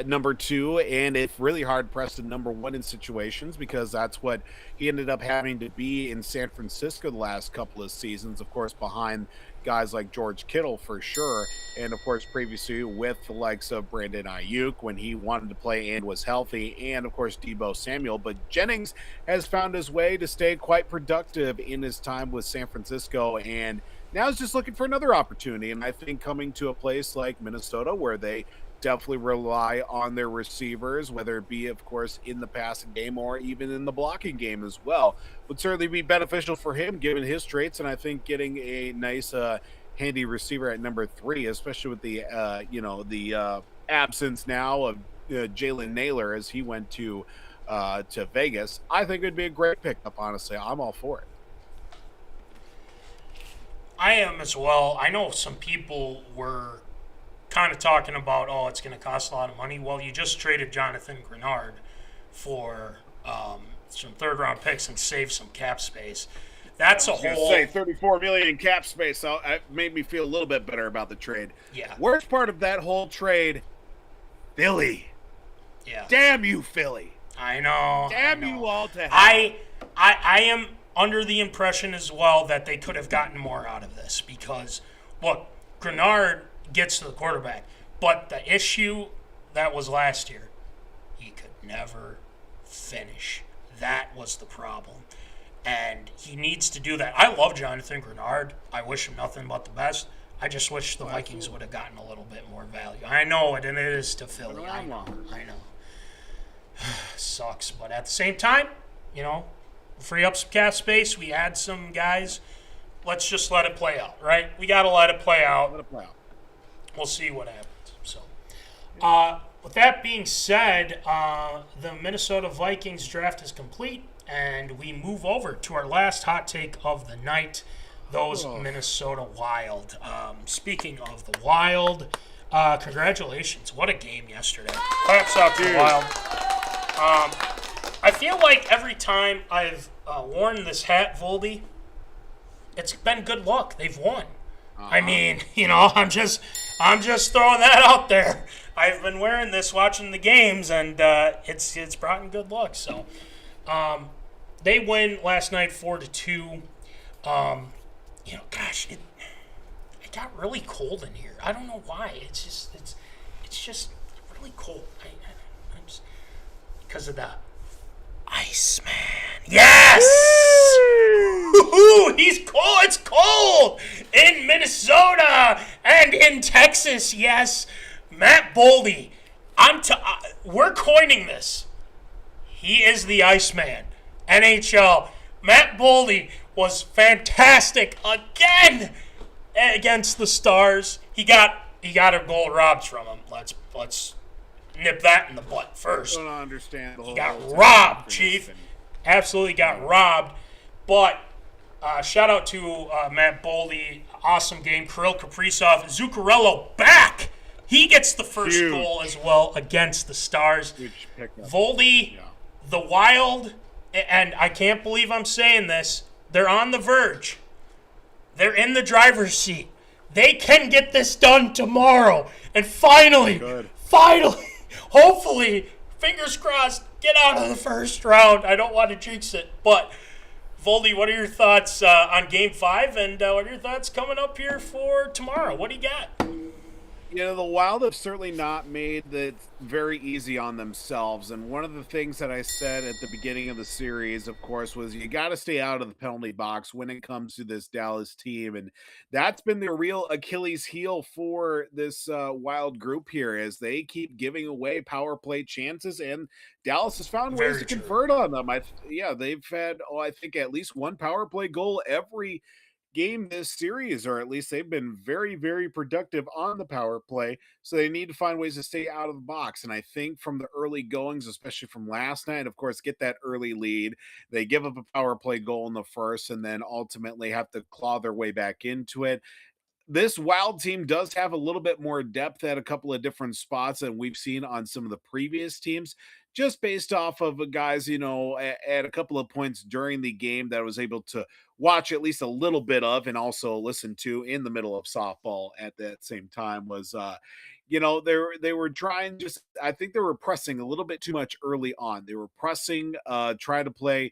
Speaker 1: number 2, and it's really hard pressed to number 1 in situations, because that's what he ended up having to be in San Francisco the last couple of seasons, of course, behind guys like George Kittle for sure, and of course previously with the likes of Brandon Ayuk when he wanted to play and was healthy, and of course Deebo Samuel. But Jennings has found his way to stay quite productive in his time with San Francisco, and now he's just looking for another opportunity. And I think coming to a place like Minnesota, where they definitely rely on their receivers, whether it be, of course, in the passing game or even in the blocking game as well, would certainly be beneficial for him given his traits. And I think getting a nice, handy receiver at number 3, especially with the, absence now of Jalen Naylor as he went to Vegas, I think it would be a great pickup. Honestly, I'm all for it.
Speaker 2: I am as well. I know some people were kind of talking about, it's going to cost a lot of money. Well, you just traded Jonathan Grenard for some third-round picks and saved some cap space. That's a whole.
Speaker 1: Say $34 million in cap space. So it made me feel a little bit better about the trade.
Speaker 2: Yeah.
Speaker 1: Worst part of that whole trade, Philly.
Speaker 2: Yeah.
Speaker 1: Damn you, Philly.
Speaker 2: I know.
Speaker 1: Damn you all to hell.
Speaker 2: I am under the impression as well that they could have gotten more out of this, because look, Grenard gets to the quarterback, but the issue that was last year, he could never finish. That was the problem, and he needs to do that. I love Jonathan Grenard. I wish him nothing but the best. I just wish the Vikings would have gotten a little bit more value. I know it, and it is to Philly. I know. Sucks, but at the same time, free up some cap space. We add some guys. Let's just let it play out, right? We got to let it play out. We'll see what happens. So, with that being said, the Minnesota Vikings draft is complete, and we move over to our last hot take of the night, those Minnesota Wild. Speaking of the Wild, congratulations. What a game yesterday. Claps out to the Wild. I feel like every time I've worn this hat, Voldy, it's been good luck. They've won. I mean, I'm just throwing that out there. I've been wearing this watching the games, and it's brought in good luck. So, they win last night 4-2. Gosh, it got really cold in here. I don't know why. It's just really cold. I'm just because of the Iceman. Yes! Woo! He's cold. It's cold in Minnesota and in Texas. Yes, Matt Boldy. We're coining this. He is the Iceman. NHL. Matt Boldy was fantastic again against the Stars. He got a goal robbed from him. Let's nip that in the butt first.
Speaker 1: I don't understand.
Speaker 2: He got robbed, Chief. Absolutely got robbed. But shout out to Matt Boldy. Awesome game. Kirill Kaprizov. Zuccarello back. He gets the first goal as well against the Stars. Voldy, the Wild, and I can't believe I'm saying this, they're on the verge. They're in the driver's seat. They can get this done tomorrow. And finally, hopefully, fingers crossed, get out of the first round. I don't want to jinx it. But, Voldy, what are your thoughts on Game 5? And what are your thoughts coming up here for tomorrow? What do you got?
Speaker 1: The Wild have certainly not made it very easy on themselves. And one of the things that I said at the beginning of the series, of course, was you got to stay out of the penalty box when it comes to this Dallas team. And that's been the real Achilles heel for this Wild group here, as they keep giving away power play chances. And Dallas has found ways to convert on them. They've had, I think, at least one power play goal every game this series, or at least they've been very, very productive on the power play. So they need to find ways to stay out of the box. And I think from the early goings, especially from last night, of course, get that early lead. They give up a power play goal in the first and then ultimately have to claw their way back into it. This Wild team does have a little bit more depth at a couple of different spots than we've seen on some of the previous teams, just based off of guys, at a couple of points during the game that I was able to watch at least a little bit of and also listen to in the middle of softball at that same time was, they were trying I think they were pressing a little bit too much early on. They were pressing, trying to play,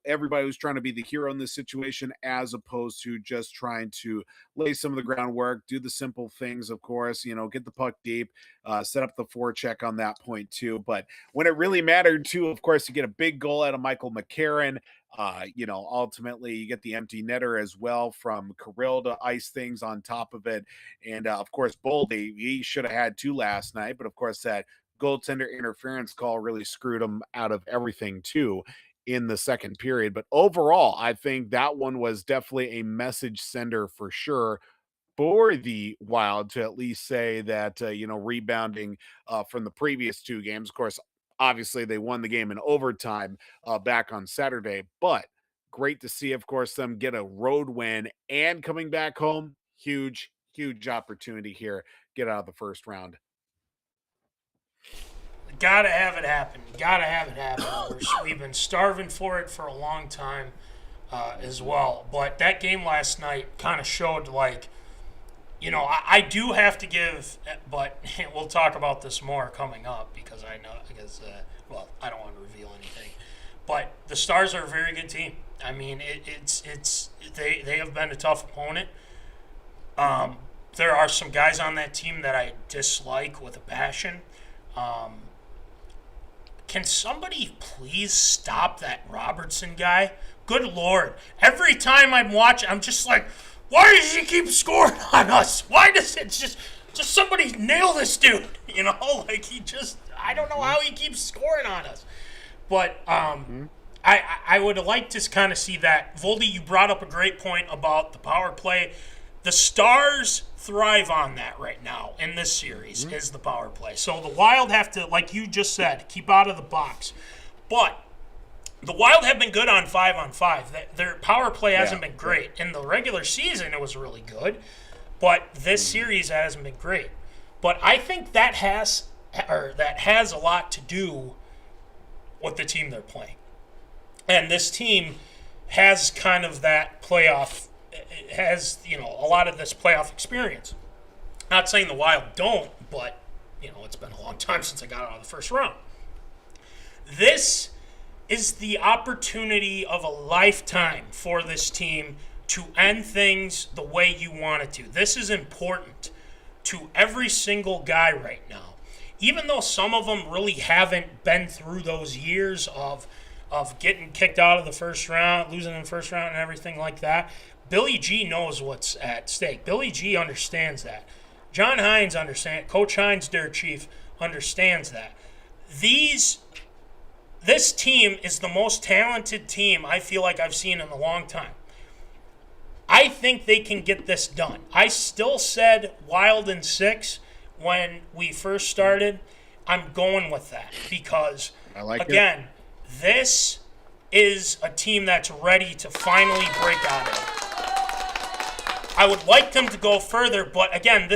Speaker 1: everybody was trying to be the hero in this situation as opposed to just trying to lay some of the groundwork, do the simple things, of course, get the puck deep, set up the forecheck on that point too. But when it really mattered too, of course, you get a big goal out of Michael McCarron. Ultimately you get the empty netter as well from Kirill to ice things on top of it. And of course, Boldy, he should have had 2 last night, but of course that goaltender interference call really screwed him out of everything too in the second period. But overall, I think that one was definitely a message sender for sure for the Wild to at least say that, rebounding from the previous 2 games, of course, obviously they won the game in overtime back on Saturday, but great to see, of course, them get a road win and coming back home. Huge opportunity here. Get out of the first round.
Speaker 2: Gotta have it happen. We've been starving for it for a long time as well. But that game last night kind of showed, I do have to give, but we'll talk about this more coming up because I don't want to reveal anything. But the Stars are a very good team. I mean, they have been a tough opponent. There are some guys on that team that I dislike with a passion. Can somebody please stop that Robertson guy? Good Lord. Every time I'm watching, I'm just like, Why does he keep scoring on us? Why does it just somebody nail this dude? You know, like I don't know how he keeps scoring on us. But I would like to kind of see that. Voldy, you brought up a great point about the power play. The Stars thrive on that right now in this series is the power play. So the Wild have to, like you just said, keep out of the box. But the Wild have been good on 5-on-5. Their power play hasn't been great. In the regular season, it was really good. But this series hasn't been great. But I think that has a lot to do with the team they're playing. And this team has kind of that playoff, has, you know, a lot of this playoff experience. Not saying the Wild don't, but, you know, it's been a long time since I got out of the first round. This is the opportunity of a lifetime for this team to end things the way you want it to. This is important to every single guy right now. Even though some of them really haven't been through those years of getting kicked out of the first round, losing in the first round and everything like that, Billy G knows what's at stake. Billy G understands that. John Hines understands. Coach Hines, their chief, understands that. This team is the most talented team I feel like I've seen in a long time. I think they can get this done. I still said Wild in 6 when we first started. I'm going with that because, this is a team that's ready to finally break out of it. I would like them to go further, but again,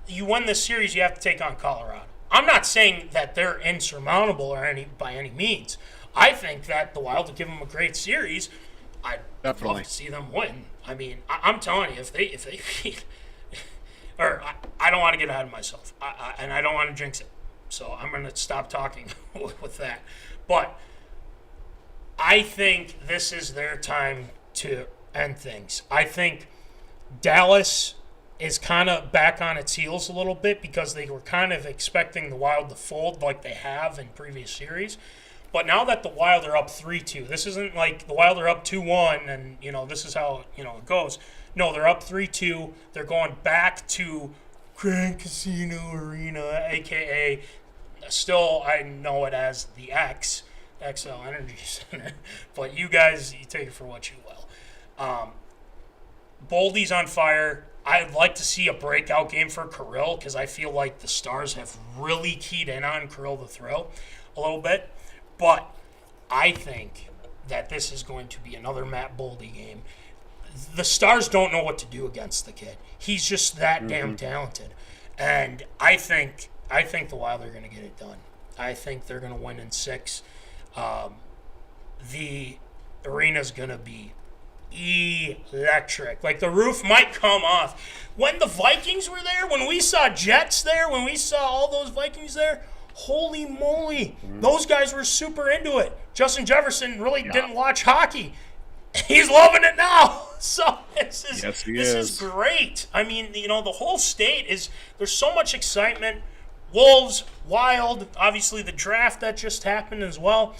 Speaker 2: you win this series, you have to take on Colorado. I'm not saying that they're insurmountable by any means. I think that the Wild will give them a great series. I'd love to see them win. I mean, I'm telling you, if they beat, or I don't want to get ahead of myself, and I don't want to jinx it, so I'm going to stop talking with that. But I think this is their time to end things. I think Dallas is kind of back on its heels a little bit because they were kind of expecting the Wild to fold like they have in previous series. But now that the Wild are up 3-2, this isn't like the Wild are up 2-1 and, you know, this is how, you know, it goes. No, they're up 3-2. They're going back to Grand Casino Arena, a.k.a. still I know it as the XL Energy Center. But you guys, you take it for what you will. Boldy's on fire. I'd like to see a breakout game for Kirill because I feel like the Stars have really keyed in on Kirill to throw a little bit. But I think that this is going to be another Matt Boldy game. The Stars don't know what to do against the kid. He's just that damn talented. And I think the Wild are going to get it done. I think they're going to win in 6. The arena's going to be electric. Like, the roof might come off. When the Vikings were there, when we saw Jets there, when we saw all those Vikings there, holy moly, those guys were super into it. Justin Jefferson really didn't watch hockey. He's loving it now. So this is great. I mean, you know, the whole state there's so much excitement. Wolves, Wild, obviously the draft that just happened as well.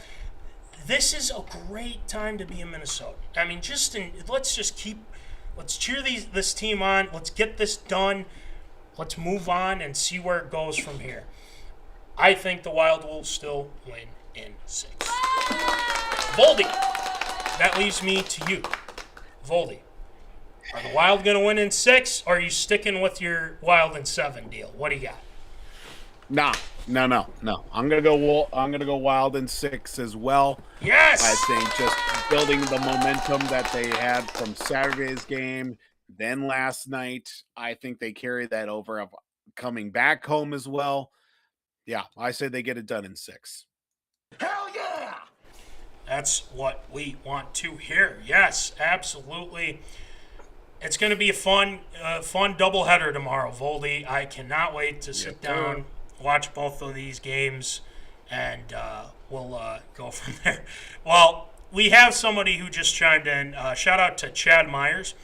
Speaker 2: This is a great time to be in Minnesota. I mean, let's cheer this team on. Let's get this done. Let's move on and see where it goes from here. I think the Wild will still win in 6. Voldy, that leaves me to you. Voldy, are the Wild going to win in 6, or are you sticking with your Wild in 7 deal? What do you got?
Speaker 1: No. I'm gonna go Wild in 6 as well.
Speaker 2: Yes.
Speaker 1: I think just building the momentum that they had from Saturday's game, then last night, I think they carry that over of coming back home as well. Yeah, I say they get it done in 6.
Speaker 3: Hell yeah!
Speaker 2: That's what we want to hear. Yes, absolutely. It's going to be a fun doubleheader tomorrow, Voldy. I cannot wait to sit down, watch both of these games, and we'll go from there. Well, we have somebody who just chimed in. Shout out to Chad Myers.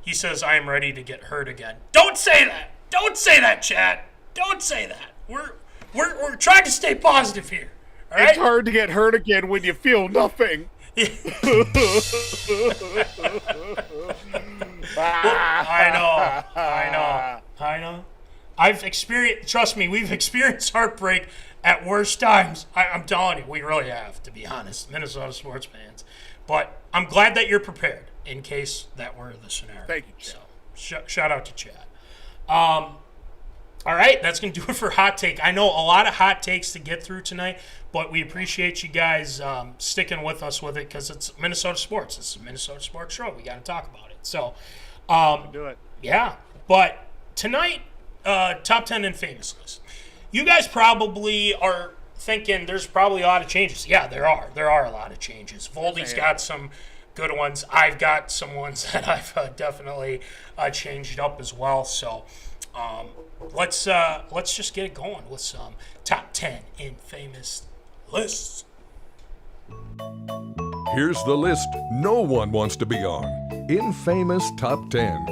Speaker 2: He says, I am ready to get hurt again. Don't say that. Don't say that, Chad. Don't say that. We're trying to stay positive here. All right?
Speaker 1: It's hard to get hurt again when you feel nothing.
Speaker 2: I know. I've experienced, trust me, we've experienced heartbreak at worst times. I'm telling you, we really have, to be honest, Minnesota sports fans. But I'm glad that you're prepared in case that were the scenario.
Speaker 1: Thank you, Chad.
Speaker 2: So, shout out to Chad. All right, that's going to do it for Hot Take. I know a lot of hot takes to get through tonight, but we appreciate you guys sticking with us with it because it's Minnesota sports. It's a Minnesota sports show. We got to talk about it. So,
Speaker 1: Do it.
Speaker 2: yeah. But tonight, top 10 infamous list. You guys probably are thinking there's probably a lot of changes. Yeah, there are. There are a lot of changes. Voldy's got some good ones. I've got some ones that I've definitely changed up as well. So, let's just get it going with some top 10 infamous lists.
Speaker 4: Here's the list no one wants to be on. Infamous Top 10.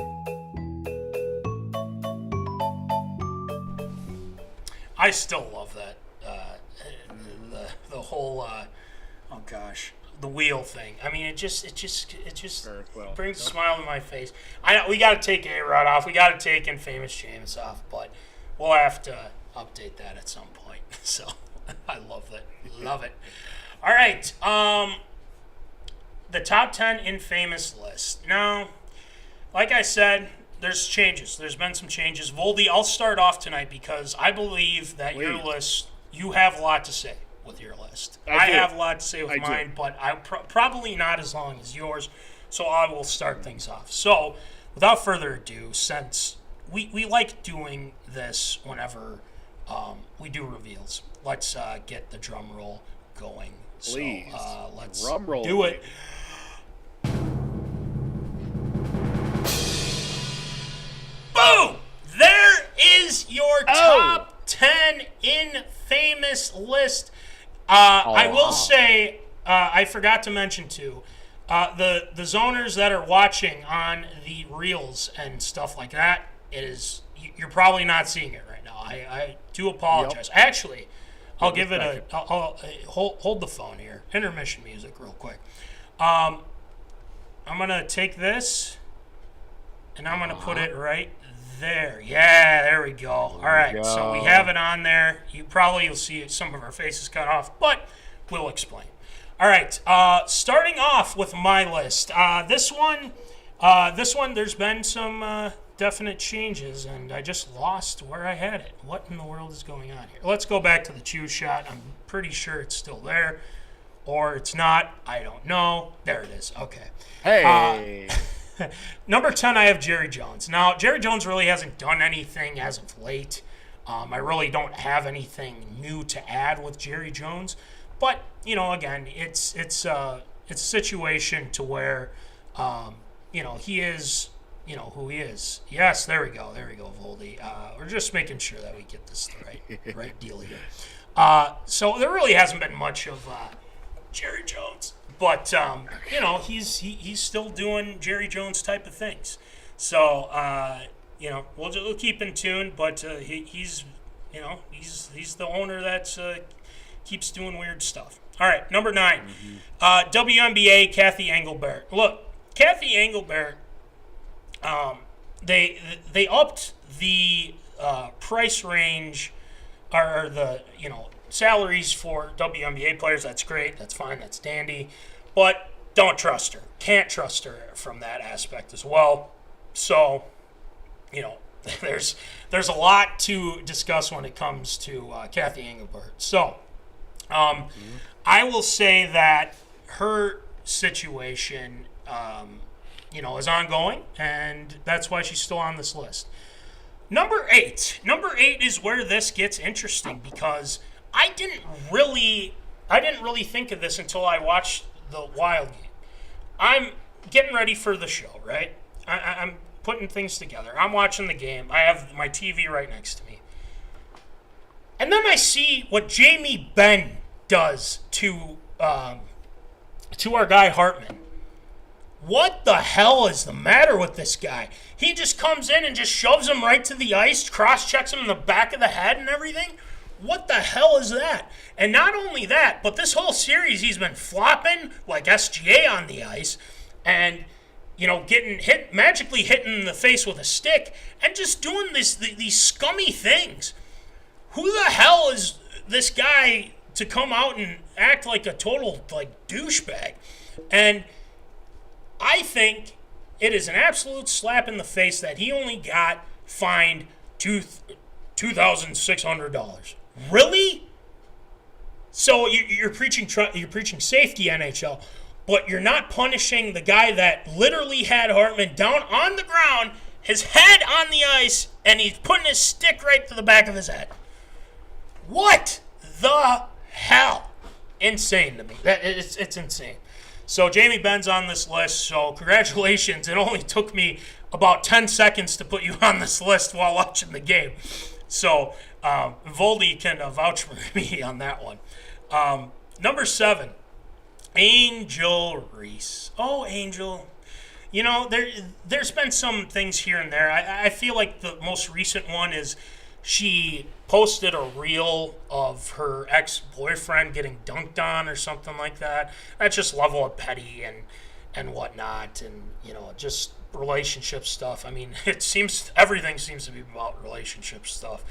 Speaker 2: I still love that the whole oh gosh, the wheel thing. I mean, it just brings a smile to my face. I know we got to take A-Rod off. We got to take Infamous James off, but we'll have to update that at some point. So I love it. Love it. All right. The top 10 infamous list. Now, like I said, there's changes. There's been some changes. Voldy, I'll start off tonight because I believe that your list, you have a lot to say with your list. I have a lot to say with mine, but I'm probably not as long as yours, so I will start things off. So, without further ado, since we like doing this whenever we do reveals, let's get the drum roll going.
Speaker 1: Please.
Speaker 2: So, let's
Speaker 1: Drum roll,
Speaker 2: do it. Boom! There is your top 10 infamous list. I will say, I forgot to mention too, the zoners that are watching on the reels and stuff like that, you're probably not seeing it right now. I do apologize. Yep. Actually, I'll give it I'll hold the phone here. Intermission music real quick. I'm going to take this and I'm going to put it right there. Yeah, there we go. All right, so we have it on there. You'll see some of our faces cut off, but we'll explain. All right, starting off with my list. This one, there's been some definite changes, and I just lost where I had it. What in the world is going on here? Let's go back to the choose shot. I'm pretty sure it's still there, or it's not. I don't know. There it is. Okay.
Speaker 1: Hey.
Speaker 2: Number 10, I have Jerry Jones. Now, Jerry Jones really hasn't done anything as of late. I really don't have anything new to add with Jerry Jones. But, again, it's a situation to where, he is, who he is. Yes, there we go, Voldy. We're just making sure that we get this the right deal here. So there really hasn't been much of Jerry Jones. But, he's still doing Jerry Jones type of things. So, we'll keep in tune, but he's the owner that keeps doing weird stuff. All right, number 9, WNBA, Kathy Engelbert. Look, Kathy Engelbert, they upped the price range, or the, salaries for WNBA players. That's great. That's fine. That's dandy. But don't trust her. Can't trust her from that aspect as well. So, there's a lot to discuss when it comes to Kathy Engelbert. So, I will say that her situation, is ongoing, and that's why she's still on this list. Number 8 is where this gets interesting because I didn't really think of this until I watched the Wild game. I'm getting ready for the show, right? I'm putting things together. I'm watching the game. I have my TV right next to me. And then I see what jaimebenn does to our guy Hartman. What the hell is the matter with this guy? He just comes in and just shoves him right to the ice, cross-checks him in the back of the head and everything. What the hell is that? And not only that, but this whole series he's been flopping like SGA on the ice. And, magically hitting in the face with a stick and just doing these scummy things. Who the hell is this guy to come out and act like a total douchebag? And I think it is an absolute slap in the face that he only got fined $2,600. Really? So you're preaching safety, NHL, but you're not punishing the guy that literally had Hartman down on the ground, his head on the ice, and he's putting his stick right to the back of his head. What the hell? Insane to me. It's insane. So Jaimebenn's on this list, so congratulations. It only took me about 10 seconds to put you on this list while watching the game. So Voldy can vouch for me on that one. Number 7, Angel Reese. Oh, Angel. There's been some things here and there. I feel like the most recent one is she posted a reel of her ex-boyfriend getting dunked on or something like that. That's just level of petty and whatnot, and just relationship stuff. I mean, everything seems to be about relationship stuff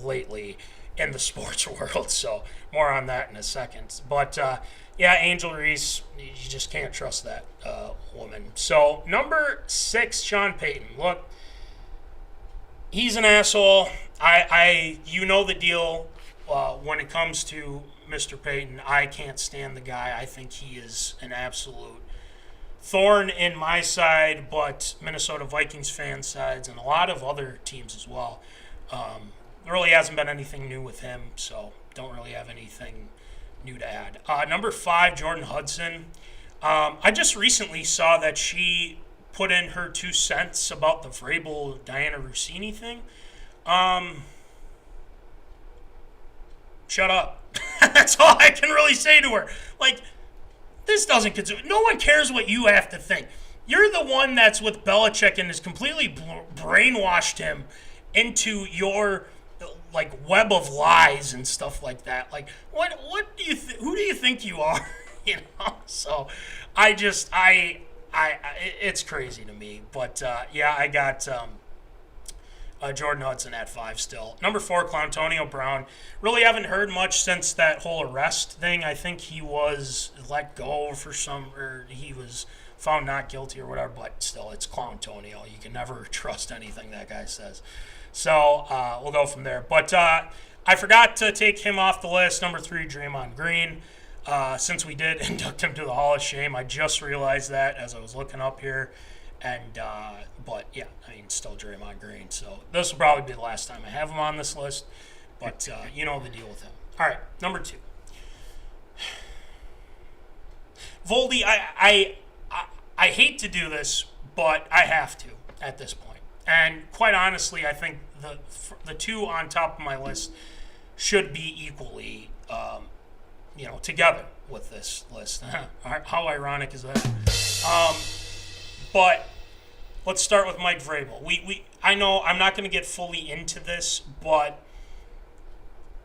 Speaker 2: lately in the sports world. So more on that in a second. But Angel Reese, you just can't trust that woman. So number 6, Sean Payton. Look, he's an asshole. You know the deal when it comes to Mr. Payton. I can't stand the guy. I think he is an absolute thorn in my side, but Minnesota Vikings fan sides and a lot of other teams as well. There really hasn't been anything new with him, so don't really have anything new to add. Number 5, Jordonhudson. I just recently saw that she put in her 2 cents about the Vrabel diannarussini thing. Shut up. That's all I can really say to her. This doesn't consider. No one cares what you have to think. You're the one that's with Belichick and has completely brainwashed him into your web of lies and stuff like that. What do you who do you think you are? So it's crazy to me. But I got Jordonhudson at 5 still. Number 4, Clowntonio Brown. Really haven't heard much since that whole arrest thing. I think he was let go or he was found not guilty or whatever, but still, it's Clowntonio. You can never trust anything that guy says. So we'll go from there. But I forgot to take him off the list. Number 3, Draymond Green. Since we did induct him to the Hall of Shame, I just realized that as I was looking up here. And still Draymond Green. So this will probably be the last time I have him on this list. But you know the deal with him. All right, number 2. Voldy, I hate to do this, but I have to at this point. And quite honestly, I think the 2 on top of my list should be equally, together with this list. How ironic is that? But let's start with Mike Vrabel. I know I'm not going to get fully into this, but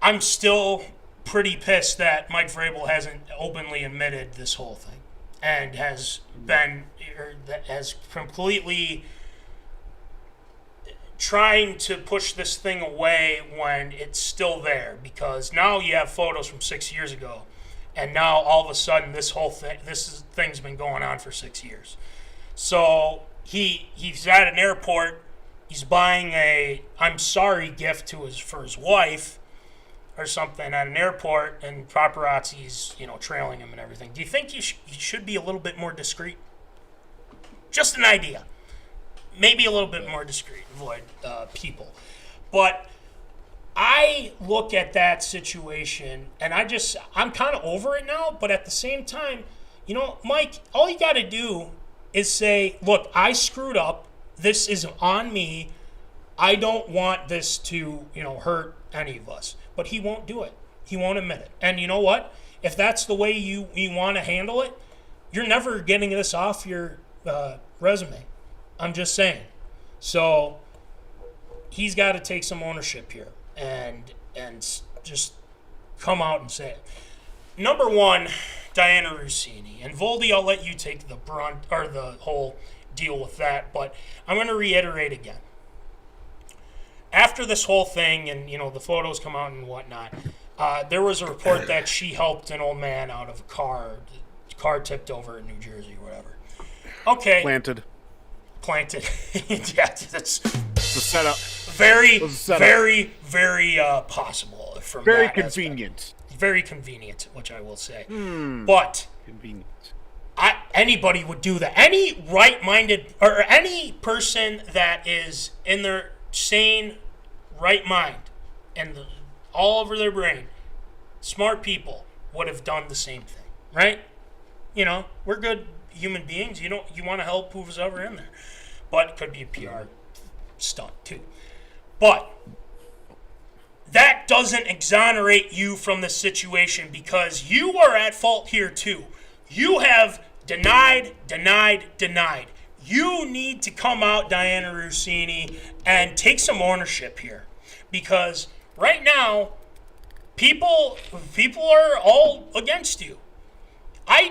Speaker 2: I'm still pretty pissed that Mike Vrabel hasn't openly admitted this whole thing and has completely trying to push this thing away when it's still there, because now you have photos from 6 years ago, and now all of a sudden this thing's been going on for 6 years. So he's at an airport, he's buying a I'm sorry gift for his wife or something at an airport, and paparazzi's trailing him and everything. Do you think you should be a little bit more discreet? Just an idea. Maybe a little bit more discreet, avoid people. But I look at that situation and I'm kind of over it now, but at the same time, Mike, all you got to do is say, look, I screwed up. This is on me. I don't want this to, hurt any of us. But he won't do it. He won't admit it. And you know what? If that's the way you want to handle it, you're never getting this off your resume. I'm just saying. So he's got to take some ownership here and just come out and say it. Number 1, diannarussini. And Voldy, I'll let you take the brunt or the whole deal with that. But I'm going to reiterate again. After this whole thing and, the photos come out and whatnot, there was a report that she helped an old man out of a car tipped over in New Jersey or whatever. Okay.
Speaker 1: Planted.
Speaker 2: Yeah, that's
Speaker 1: the setup.
Speaker 2: Very possible. From
Speaker 1: very
Speaker 2: that
Speaker 1: convenient.
Speaker 2: Aspect. Very convenient, which I will say. But
Speaker 1: convenient.
Speaker 2: Anybody would do that. Any right-minded or any person that is in their sane right mind and all over their brain, smart people would have done the same thing, right? We're good human beings. You want to help who's ever in there, but it could be a PR stunt too. But that doesn't exonerate you from the situation, because you are at fault here too. You have denied. You need to come out, diannarussini, and take some ownership here, because right now people are all against you. I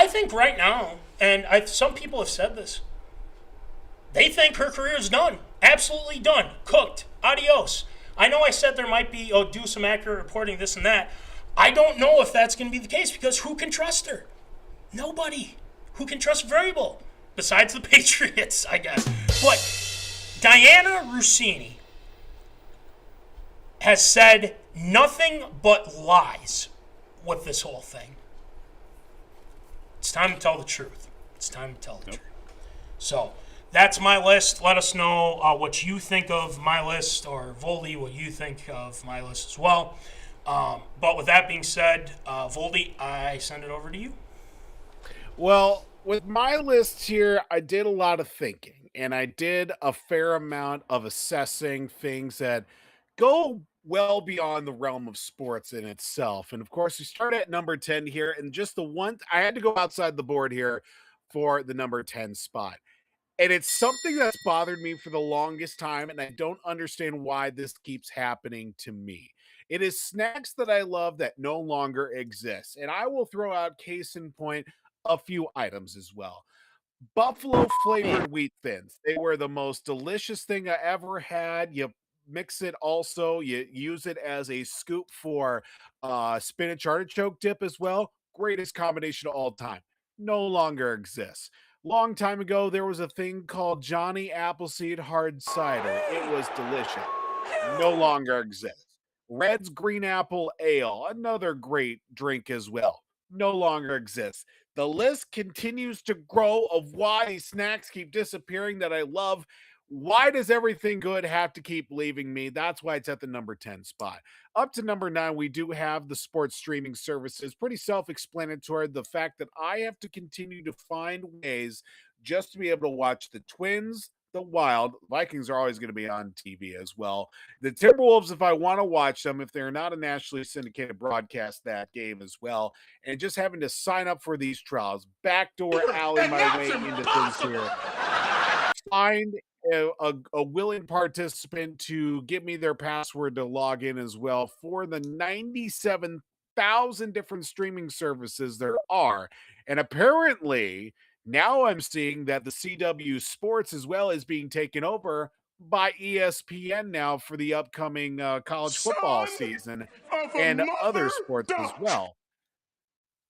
Speaker 2: think right now, and some people have said this, they think her career is done. Absolutely done. Cooked. Adios. I know I said there might be, do some accurate reporting, this and that. I don't know if that's going to be the case, because who can trust her? Nobody. Who can trust Vrabel? Besides the Patriots, I guess. But diannarussini has said nothing but lies with this whole thing. It's time to tell the truth. So that's my list. Let us know what you think of my list, or Voldy, what you think of my list as well. But with that being said, Voldy, I send it over to you.
Speaker 1: Well, with my list here, I did a lot of thinking, and I did a fair amount of assessing things that go well beyond the realm of sports in itself. And of course, we start at number 10 here, and just I had to go outside the board here for the number 10 spot. And it's something that's bothered me for the longest time, and I don't understand why this keeps happening to me. It is snacks that I love that no longer exist. And I will throw out, case in point, a few items as well. Buffalo flavored wheat thins. They were the most delicious thing I ever had. You mix it also, you use it as a scoop for spinach artichoke dip as well. Greatest combination of all time. No longer exists. Long time ago, there was a thing called Johnny Appleseed Hard Cider. It was delicious. No longer exists. Red's Green Apple Ale, another great drink as well. No longer exists. The list continues to grow of why these snacks keep disappearing that I love. Why does everything good have to keep leaving me? That's why it's at the number 10 spot. Up to number 9, we do have the sports streaming services. Pretty self-explanatory. The fact that I have to continue to find ways just to be able to watch the Twins, the Wild. Vikings are always going to be on TV as well. The Timberwolves, if I want to watch them, if they're not a nationally syndicated broadcast, that game as well. And just having to sign up for these trials. Backdoor alley my way into things here. Find a willing participant to give me their password to log in as well for the 97,000 different streaming services there are. And apparently now I'm seeing that the CW Sports as well is being taken over by ESPN now for the upcoming college football season and other sports as well.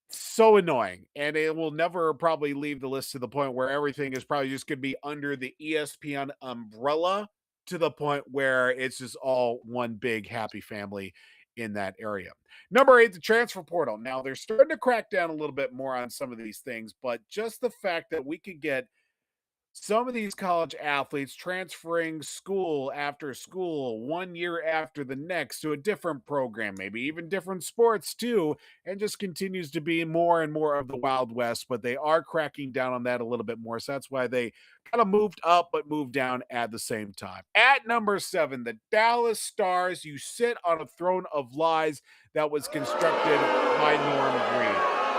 Speaker 1: So annoying, and it will never probably leave the list to the point where everything is probably just going to be under the ESPN umbrella, to the point where it's just all one big happy family in that area. Number 8, the transfer portal. Now they're starting to crack down a little bit more on some of these things, but just the fact that we could get some of these college athletes transferring school after school, 1 year after the next, to a different program, maybe even different sports too, and just continues to be more and more of the Wild West. But they are cracking down on that a little bit more. So that's why they kind of moved up but moved down at the same time. At number 7, the Dallas Stars. You sit on a throne of lies that was constructed by Norm Green.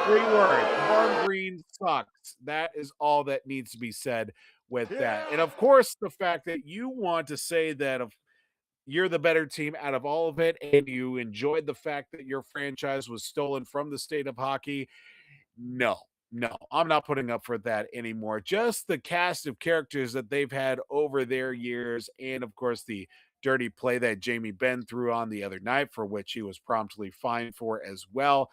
Speaker 1: 3 words. Norm Green sucks. That is all that needs to be said with that. And of course, the fact that you want to say that if you're the better team out of all of it, and you enjoyed the fact that your franchise was stolen from the state of hockey. No, No, I'm not putting up for that anymore. Just the cast of characters that they've had over their years, and of course, the dirty play that jaimebenn threw on the other night, for which he was promptly fined for as well,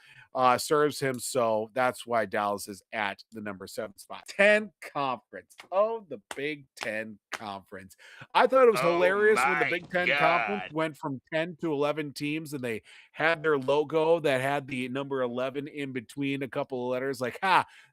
Speaker 1: serves him. So that's why Dallas is at the number 7 spot. 10 conference. Oh, the Big Ten conference. I thought it was
Speaker 3: Oh
Speaker 1: hilarious when the
Speaker 3: my
Speaker 1: Big Ten conference
Speaker 3: God.
Speaker 1: went from 10 to 11 teams and they had their logo that had the number 11 in between a couple of letters. Like,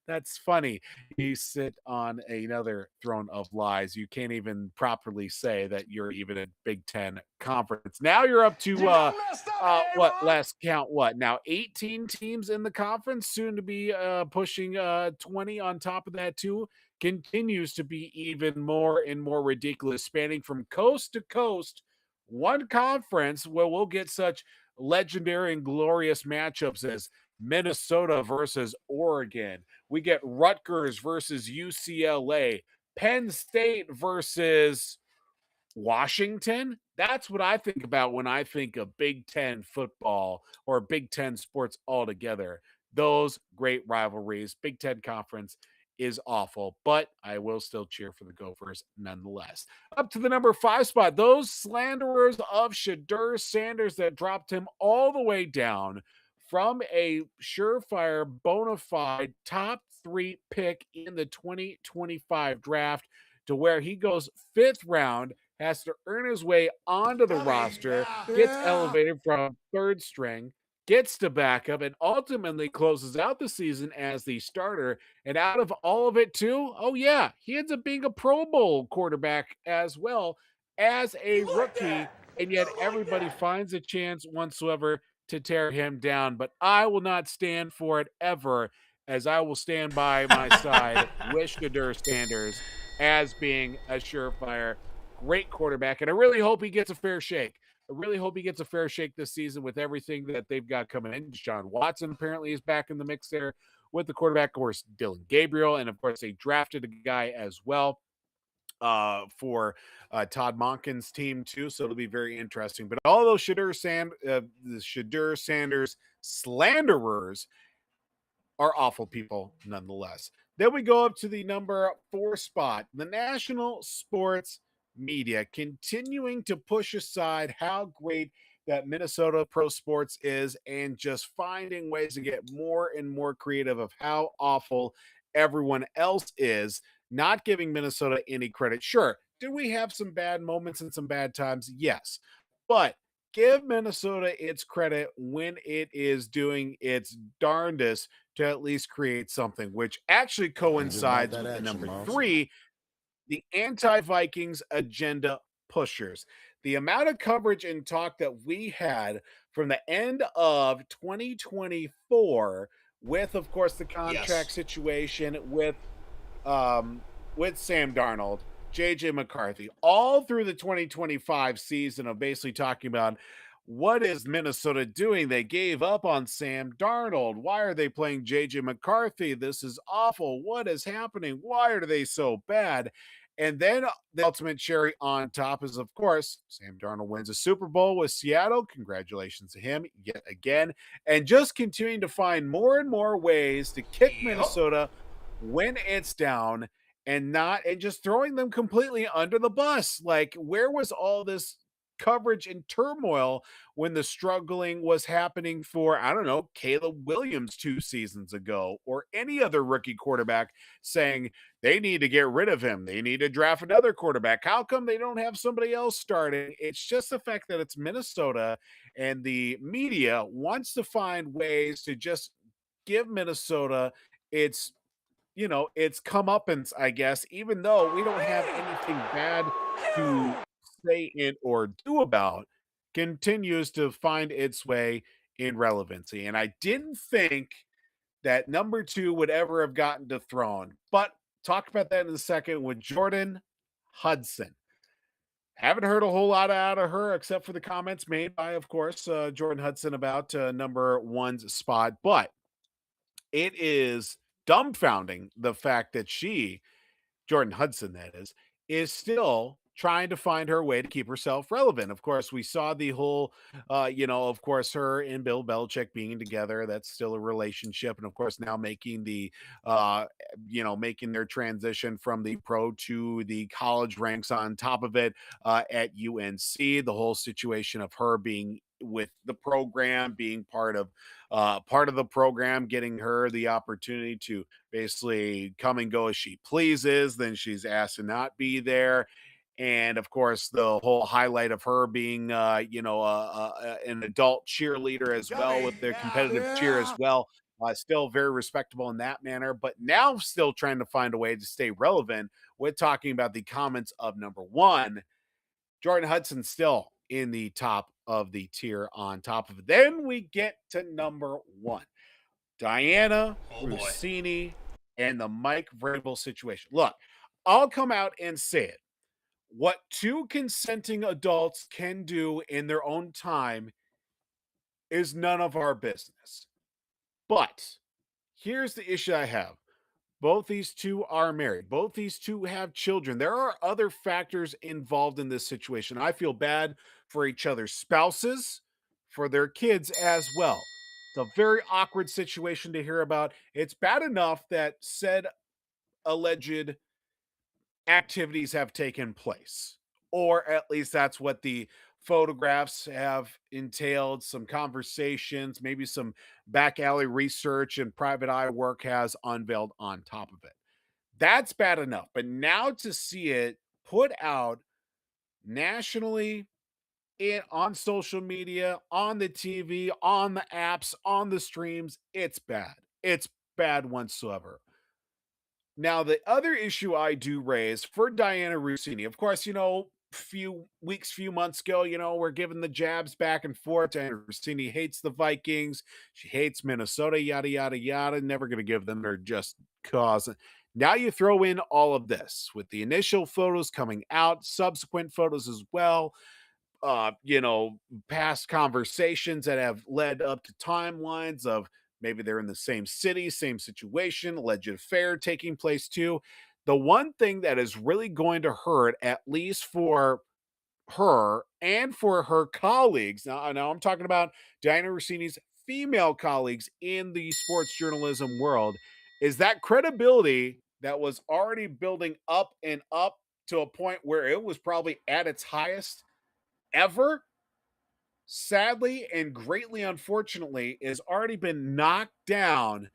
Speaker 1: that's funny. You sit on another throne of lies. You can't even properly say that you're even a Big Ten conference. Now you're up to what, last count, what now, 18 teams in the conference, soon to be pushing 20 on top of that too. Continues to be even more and more ridiculous, spanning from coast to coast. One conference where we'll get such legendary and glorious matchups as Minnesota versus Oregon. We get Rutgers versus UCLA, Penn State versus Washington. That's what I think about when I think of Big Ten football or Big Ten sports altogether. Those great rivalries. Big Ten conference is awful, but I will still cheer for the Gophers nonetheless. Up to the number 5 spot, those slanderers of Shedeur Sanders that dropped him all the way down from a surefire, bona fide top 3 pick in the 2025 draft to where he goes 5th round, has to earn his way onto the roster, gets elevated from 3rd string, gets to backup, and ultimately closes out the season as the starter. And out of all of it, too, oh, yeah, he ends up being a Pro Bowl quarterback as well as a rookie. And yet everybody finds a chance whatsoever to tear him down. But I will not stand for it ever, as I will stand by my side with Shedeur Sanders as being a surefire great quarterback. And I really hope he gets a fair shake. I really hope he gets a fair shake this season with everything that they've got coming in. Deshaun Watson apparently is back in the mix there with the quarterback. Of course, Dylan Gabriel. And of course, they drafted a guy as well for Todd Monken's team too. So it'll be very interesting. But all those the Shedeur Sanders slanderers are awful people nonetheless. Then we go up to the number 4 spot, the national sports media, continuing to push aside how great that Minnesota pro sports is and just finding ways to get more and more creative of how awful everyone else is, not giving Minnesota any credit. Sure, do we have some bad moments and some bad times? Yes. But give Minnesota its credit when it is doing its darndest to at least create something, which actually coincides with the number 3, the anti-Vikings agenda pushers. The amount of coverage and talk that we had from the end of 2024 with, of course, the contract situation with Sam Darnold, JJ McCarthy, all through the 2025 season of basically talking about what is Minnesota doing? They gave up on Sam Darnold. Why are they playing JJ McCarthy? This is awful. What is happening? Why are they so bad? And then the ultimate cherry on top is, of course, Sam Darnold wins a Super Bowl with Seattle. Congratulations to him yet again. And just continuing to find more and more ways to kick Minnesota when it's down and just throwing them completely under the bus. Like, where was all this coverage and turmoil when the struggling was happening for, I don't know, Caleb Williams 2 seasons ago, or any other rookie quarterback saying they need to get rid of him, they need to draft another quarterback? How come they don't have somebody else starting? It's just the fact that it's Minnesota and the media wants to find ways to just give Minnesota its comeuppance, I guess, even though we don't have anything bad to say it or do about, continues to find its way in relevancy. And I didn't think that number 2 would ever have gotten dethroned, but talk about that in a second with Jordonhudson. Haven't heard a whole lot out of her except for the comments made by, of course, Jordonhudson about number 1's spot, but it is dumbfounding the fact that Jordonhudson, that is still trying to find her way to keep herself relevant. Of course, we saw the whole, of course, her and Bill Belichick being together. That's still a relationship. And of course, now making making their transition from the pro to the college ranks on top of it at UNC. The whole situation of her being with the program, being part of the program, getting her the opportunity to basically come and go as she pleases. Then she's asked to not be there. And of course, the whole highlight of her being, an adult cheerleader as well with the competitive cheer as well. Still very respectable in that manner, but now still trying to find a way to stay relevant with talking about the comments of number one, Jordonhudson still in the top of the tier on top of it. Then we get to number one, Diannarussini and the Mike Vrabel situation. Look, I'll come out and say it. What two consenting adults can do in their own time is none of our business. But here's the issue I have. Both these two are married. Both these two have children. There are other factors involved in this situation. I feel bad for each other's spouses, for their kids as well. It's a very awkward situation to hear about. It's bad enough that said alleged activities have taken place, or at least that's what the photographs have entailed. Some conversations, maybe some back alley research and private eye work has unveiled on top of it. That's bad enough. But now to see it put out nationally, on social media, on the TV, on the apps, on the streams, it's bad. It's bad whatsoever. Now, the other issue I do raise for Diannarussini, of course, few months ago, we're giving the jabs back and forth. Diannarussini hates the Vikings. She hates Minnesota, yada, yada, yada. Never going to give them their just cause. Now you throw in all of this with the initial photos coming out, subsequent photos as well, past conversations that have led up to timelines of maybe they're in the same city, same situation, alleged affair taking place too. The one thing that is really going to hurt, at least for her and for her colleagues, now I'm talking about Diannarussini's female colleagues in the sports journalism world, is that credibility that was already building up and up to a point where it was probably at its highest ever, sadly and greatly unfortunately, has already been knocked down.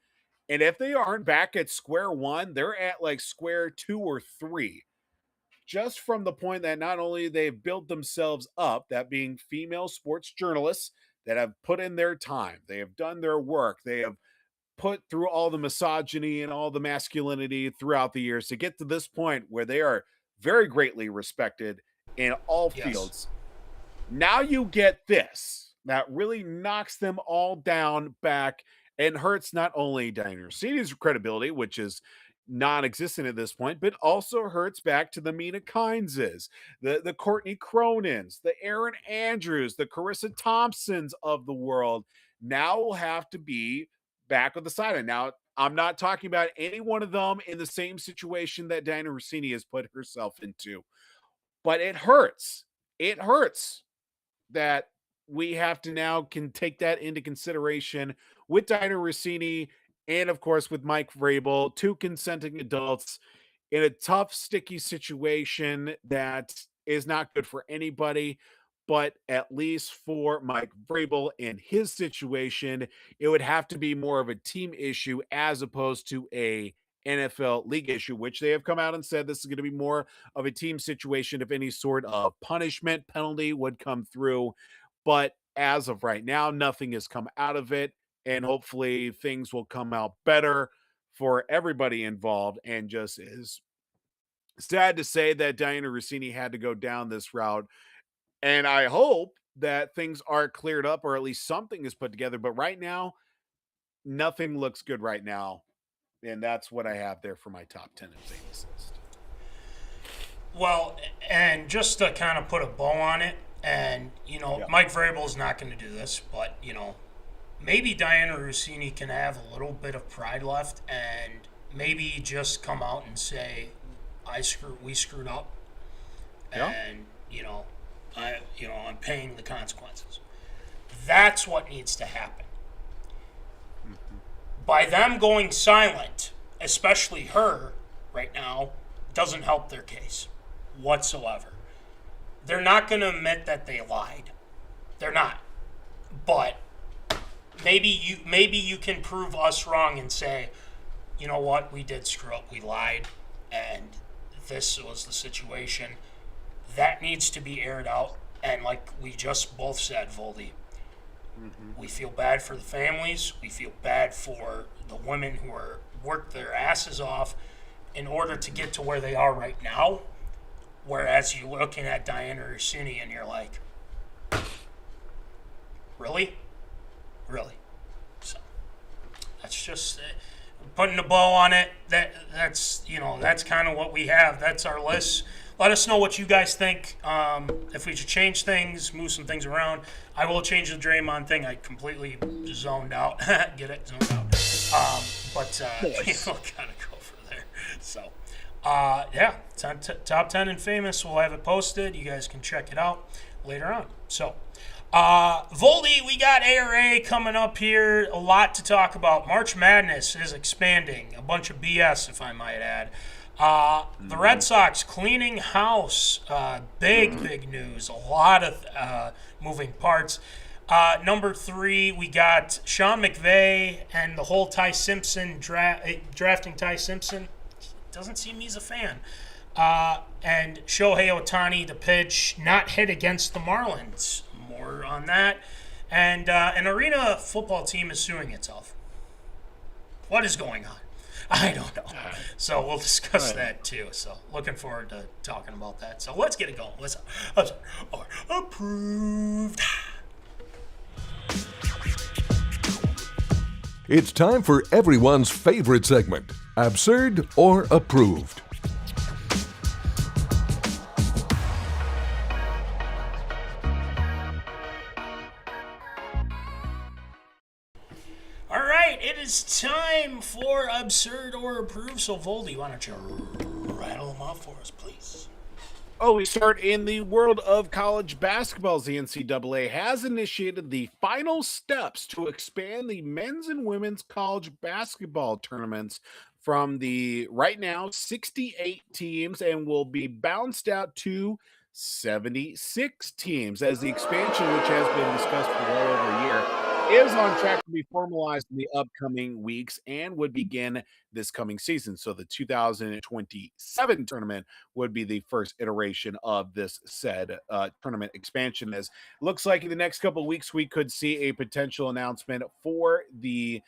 Speaker 1: And if they aren't back at square one, they're at like square two or three. Just from the point that not only they've built themselves up, that being female sports journalists that have put in their time, they have done their work, they have put through all the misogyny and all the masculinity throughout the years to get to this point where they are very greatly respected in all fields. Now you get this that really knocks them all down back and hurts not only Diannarussini's credibility, which is non-existent at this point, but also hurts back to the Mina Kindses, the Courtney Cronins, the Aaron Andrews, the Carissa Thompsons of the world. Now will have to be back on the sideline. Now, I'm not talking about any one of them in the same situation that Diannarussini has put herself into, but it hurts. It hurts that we have to now can take that into consideration with Diannarussini and, of course, with Mike Vrabel, two consenting adults in a tough, sticky situation that is not good for anybody. But at least for Mike Vrabel and his situation, it would have to be more of a team issue as opposed to a NFL league issue, which they have come out and said this is going to be more of a team situation if any sort of punishment penalty would come through. But as of right now, nothing has come out of it. And hopefully things will come out better for everybody involved. And just is sad to say that Diannarussini had to go down this route. And I hope that things are cleared up or at least something is put together. But right now, nothing looks good right now. And that's what I have there for my top 10 of Zany's list.
Speaker 2: Well, and just to kind of put a bow on it, and, Mike Vrabel is not going to do this, but, maybe Diannarussini can have a little bit of pride left and maybe just come out and say, we screwed up. and I'm paying the consequences. That's what needs to happen. By them going silent, especially her right now, doesn't help their case whatsoever. They're not going to admit that they lied. They're not. But maybe you can prove us wrong and say, you know what, we did screw up, we lied, and this was the situation. That needs to be aired out. And like we just both said, Voldy, we feel bad for the families. We feel bad for the women who are worked their asses off in order to get to where they are right now. Whereas you're looking at diannarussini and you're like, really? Really? So that's just putting a bow on it. That's kind of what we have. That's our list. Let us know what you guys think. If we should change things, move some things around. I will change the Draymond thing. I completely zoned out. Get it? Zoned out. Nice. Gotta go for there. So, it's on Top 10 and Famous. We'll have it posted. You guys can check it out later on. So, Voldy, we got ARA coming up here. A lot to talk about. March Madness is expanding. A bunch of BS, if I might add. The Red Sox cleaning house. Big news. A lot of moving parts. Number 3, we got seanmcvay and the whole Tysimpson drafting Tysimpson. Doesn't seem he's a fan. And shoheiohtani to pitch, not hit against the Marlins. More on that. And an arena football team is suing itself. What is going on? I don't know. So we'll discuss that too. So looking forward to talking about that. So let's get it going. Let's approved.
Speaker 4: It's time for everyone's favorite segment, Absurd or Approved.
Speaker 2: All right, it is time for Absurd or Approved. So Voldy, why don't you rattle them off for us, please?
Speaker 1: Oh, we start in the world of college basketball. The NCAA has initiated the final steps to expand the men's and women's college basketball tournaments from the right now 68 teams and will be bounced out to 76 teams as the expansion, which has been discussed for well over a year, is on track to be formalized in the upcoming weeks and would begin this coming season. So the 2027 tournament would be the first iteration of this said tournament expansion. As it looks like in the next couple of weeks, we could see a potential announcement for the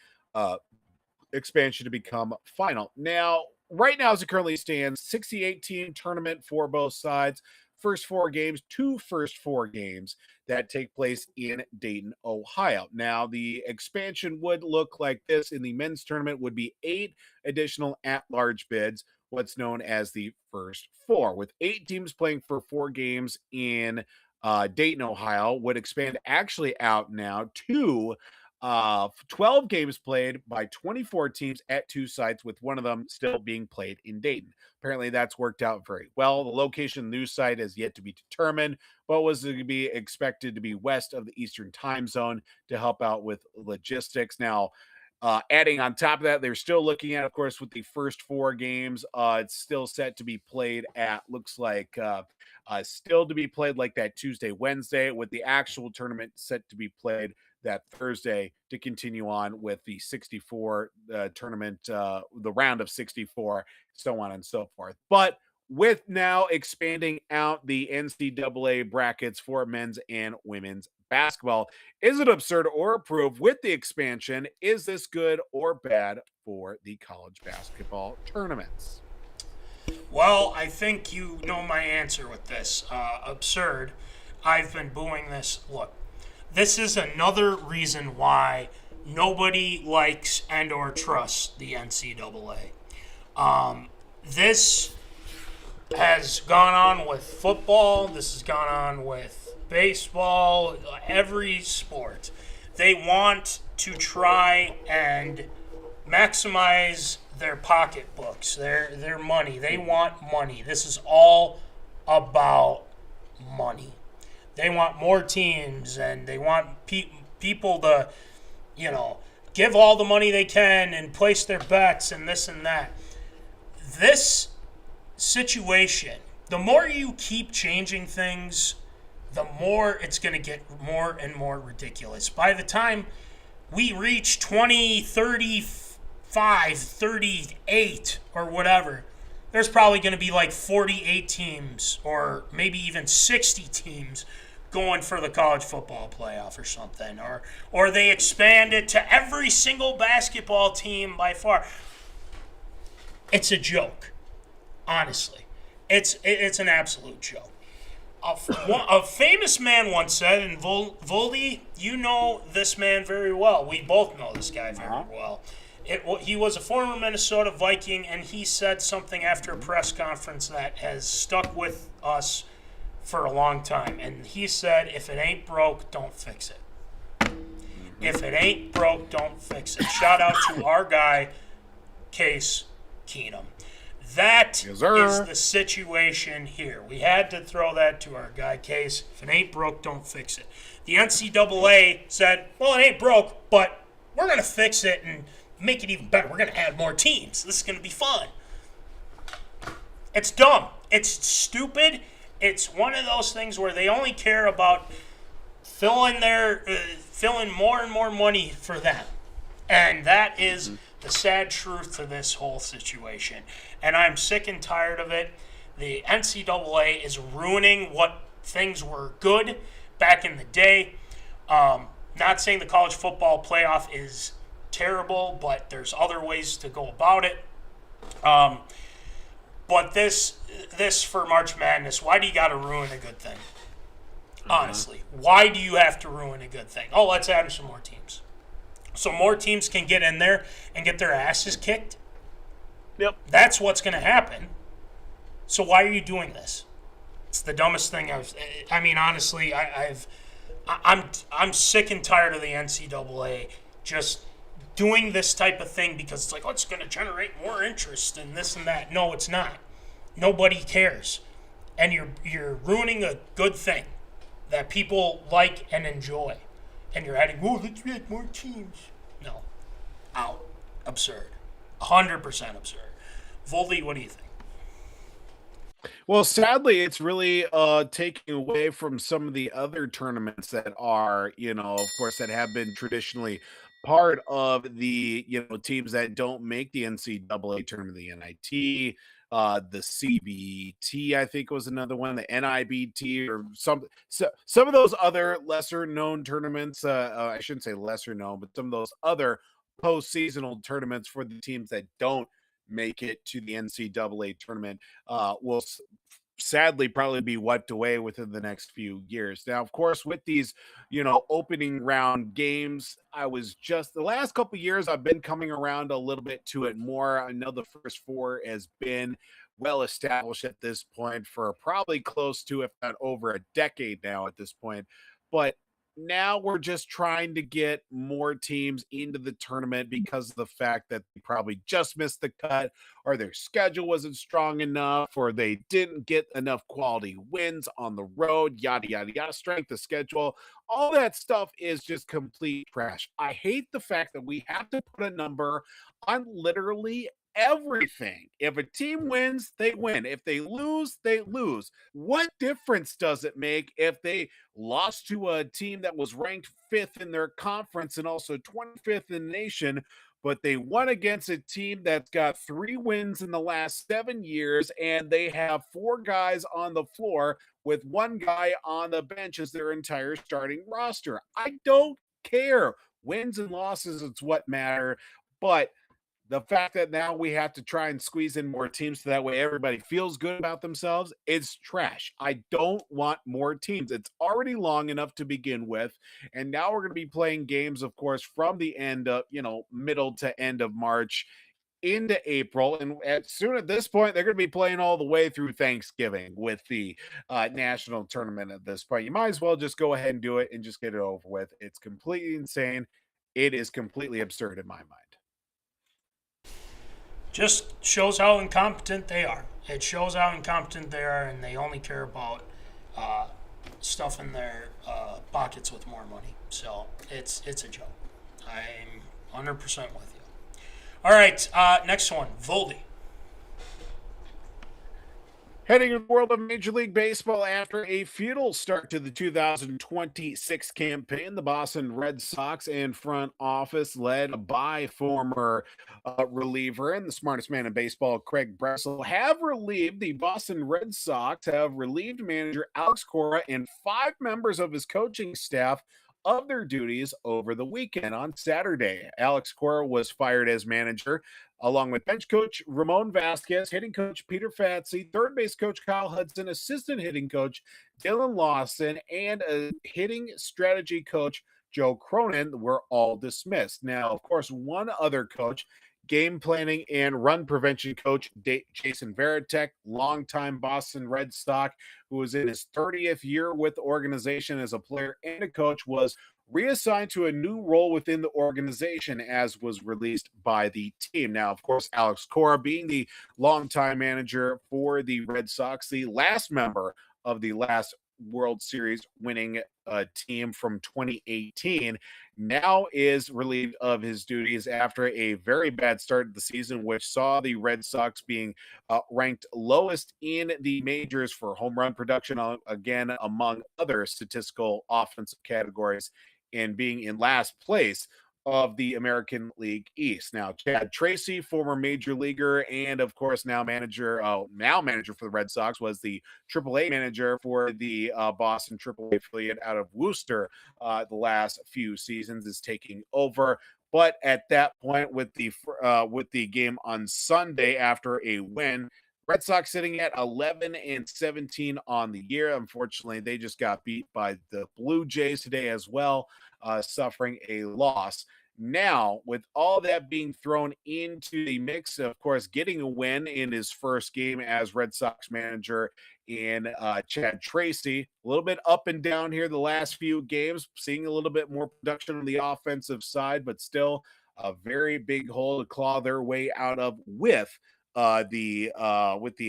Speaker 1: expansion to become final. Now, right now, as it currently stands, 68-team tournament for both sides. First 4 games, 2 first 4 games that take place in Dayton, Ohio. Now, the expansion would look like this. In the men's tournament would be 8 additional at-large bids, what's known as the first 4, with 8 teams playing for 4 games in Dayton, Ohio, would expand actually out now to 12 games played by 24 teams at 2 sites, with one of them still being played in Dayton. Apparently that's worked out very well. The location of the new site is yet to be determined, but was to be expected to be west of the Eastern time zone to help out with logistics. Now, adding on top of that, they're still looking at, of course, with the first 4 games, it's still set to be played at, looks like, still to be played like that Tuesday, Wednesday, with the actual tournament set to be played that Thursday to continue on with the 64 tournament, the round of 64, so on and so forth. But with now expanding out the NCAA brackets for men's and women's basketball, is it absurd or approved with the expansion? Is this good or bad for the college basketball tournaments?
Speaker 2: Well, I think you know my answer with this. Absurd. I've been booing this. Look, this is another reason why nobody likes and or trusts the NCAA. This has gone on with football. This has gone on with baseball, every sport. They want to try and maximize their pocketbooks, their money. They want money. This is all about money. They want more teams, and they want people to, give all the money they can and place their bets and this and that. This situation, the more you keep changing things, the more it's going to get more and more ridiculous. By the time we reach 2035, 38, or whatever, there's probably going to be like 48 teams or maybe even 60 teams going for the college football playoff or something. Or they expand it to every single basketball team by far. It's a joke, honestly. It's an absolute joke. A famous man once said, and Voldy, you know this man very well. We both know this guy very well. He was a former Minnesota Viking, and he said something after a press conference that has stuck with us for a long time. And he said, if it ain't broke, don't fix it. If it ain't broke, don't fix it. Shout out to our guy, Case Keenum. That is the situation here. We had to throw that to our guy, Case. If it ain't broke, don't fix it. The NCAA said, well, it ain't broke, but we're going to fix it and make it even better. We're going to add more teams. This is going to be fun. It's dumb. It's stupid. It's one of those things where they only care about filling more and more money for them. And that is the sad truth to this whole situation. And I'm sick and tired of it. The NCAA is ruining what things were good back in the day. Not saying the college football playoff is terrible, but there's other ways to go about it. But this for March Madness, why do you got to ruin a good thing? Honestly, why do you have to ruin a good thing? Oh, let's add some more teams. So more teams can get in there and get their asses kicked?
Speaker 1: Yep.
Speaker 2: That's what's going to happen. So why are you doing this? It's the dumbest thing honestly, I'm sick and tired of the NCAA just doing this type of thing because it's like, oh, it's going to generate more interest and this and that. No, it's not. Nobody cares. And you're ruining a good thing that people like and enjoy. And you're adding, let's add more teams. No. Out. Absurd. 100% absurd. Voldy, what do you think?
Speaker 1: Well, sadly, it's really taking away from some of the other tournaments that are, of course, that have been traditionally part of the, teams that don't make the NCAA tournament, the NIT, the CBT, I think was another one, the NIBT, or some of those other lesser known tournaments. I shouldn't say lesser known, but some of those other postseasonal tournaments for the teams that don't make it to the NCAA tournament will sadly probably be wiped away within the next few years. Now, of course, with these, opening round games, the last couple of years, I've been coming around a little bit to it more. I know the first four has been well established at this point for probably close to, if not over a decade now at this point. But now we're just trying to get more teams into the tournament because of the fact that they probably just missed the cut, or their schedule wasn't strong enough, or they didn't get enough quality wins on the road, yada, yada, yada, strength of schedule. All that stuff is just complete trash. I hate the fact that we have to put a number on literally everything. If a team wins, they win. If they lose, they lose. What difference does it make if they lost to a team that was ranked 5th in their conference and also 25th in the nation, but they won against a team that's got 3 wins in the last 7 years, and they have 4 guys on the floor with 1 guy on the bench as their entire starting roster? I don't care. Wins and losses, it's what matter. But the fact that now we have to try and squeeze in more teams so that way everybody feels good about themselves, it's trash. I don't want more teams. It's already long enough to begin with. And now we're going to be playing games, of course, from the end of, middle to end of March into April. And at this point, they're going to be playing all the way through Thanksgiving with the national tournament at this point. You might as well just go ahead and do it and just get it over with. It's completely insane. It is completely absurd in my mind.
Speaker 2: Just shows how incompetent they are. It shows how incompetent they are, and they only care about stuffing their pockets with more money. So it's a joke. I'm 100% with you. All right, next one, Voldy.
Speaker 1: Heading to the world of Major League Baseball after a futile start to the 2026 campaign, the Boston Red Sox and front office, led by former reliever and the smartest man in baseball, Craig Bressel, have relieved the Boston Red Sox, have relieved manager Alex Cora and 5 members of his coaching staff of their duties over the weekend. On Saturday, Alex Cora was fired as manager, along with bench coach Ramon Vasquez, hitting coach Peter Fatsi, third base coach Kyle Hudson, assistant hitting coach Dylan Lawson, and a hitting strategy coach Joe Cronin were all dismissed. Now, of course, one other coach, game planning and run prevention coach Jason Varitek, longtime Boston Red Sox, who was in his 30th year with the organization as a player and a coach, was reassigned to a new role within the organization, as was released by the team. Now, of course, Alex Cora, being the longtime manager for the Red Sox, the last member of the last World Series winning team from 2018, now is relieved of his duties after a very bad start of the season, which saw the Red Sox being ranked lowest in the majors for home run production, again, among other statistical offensive categories, and being in last place of the American League East. Now, Chad Tracy, former major leaguer and of course now manager for the Red Sox, was the AAA manager for the Boston AAA affiliate out of Worcester the last few seasons, is taking over. But at that point, with the game on Sunday after a win, Red Sox sitting at 11-17 on the year. Unfortunately, they just got beat by the Blue Jays today as well, suffering a loss. Now, with all that being thrown into the mix, of course, getting a win in his first game as Red Sox manager in Chad Tracy, a little bit up and down here the last few games, seeing a little bit more production on the offensive side, but still a very big hole to claw their way out of with the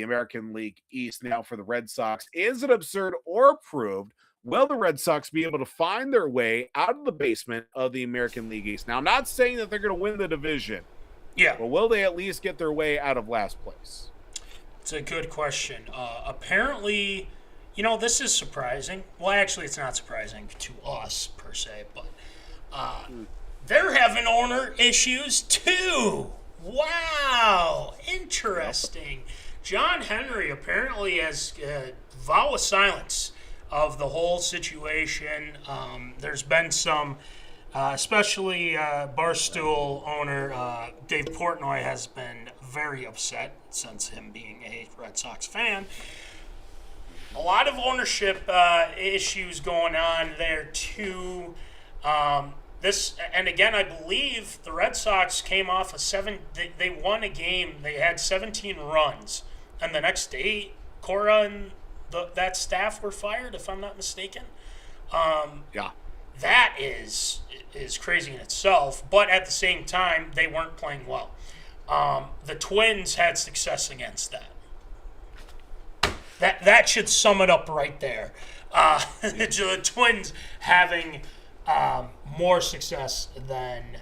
Speaker 1: American League East. Now for the Red Sox, is it absurd or proved? Will the Red Sox be able to find their way out of the basement of the American League East? Now, I'm not saying that they're going to win the division.
Speaker 2: Yeah.
Speaker 1: But will they at least get their way out of last place?
Speaker 2: It's a good question. Apparently, this is surprising. Well, actually, it's not surprising to us, per se, but they're having owner issues, too. Wow. Interesting. John Henry apparently has vow of silence of the whole situation. There's been some, especially Barstool owner Dave Portnoy has been very upset since him being a Red Sox fan. A lot of ownership issues going on there too. And again, I believe the Red Sox came off they won a game. They had 17 runs, and the next day, Cora and that staff were fired, if I'm not mistaken.
Speaker 1: Yeah.
Speaker 2: That is crazy in itself, but at the same time, they weren't playing well. The Twins had success against that. That should sum it up right there. The Twins having more success than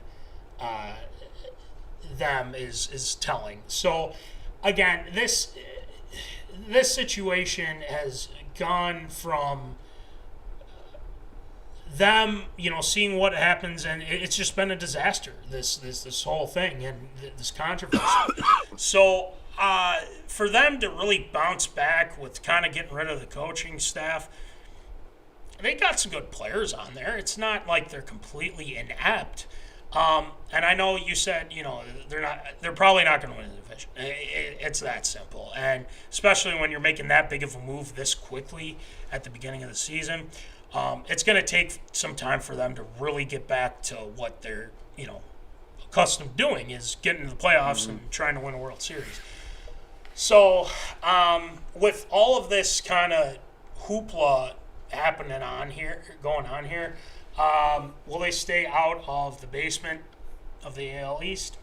Speaker 2: them is telling. So, again, this situation has gone from them, seeing what happens, and it's just been a disaster. This whole thing and this controversy. So for them to really bounce back with kind of getting rid of the coaching staff, they got some good players on there. It's not like they're completely inept. And I know you said, they're probably not going to win the division. It's that simple. And especially when you're making that big of a move this quickly at the beginning of the season, it's going to take some time for them to really get back to what they're, accustomed to doing, is getting to the playoffs and trying to win a World Series. So with all of this kind of hoopla going on here, will they stay out of the basement of the AL East?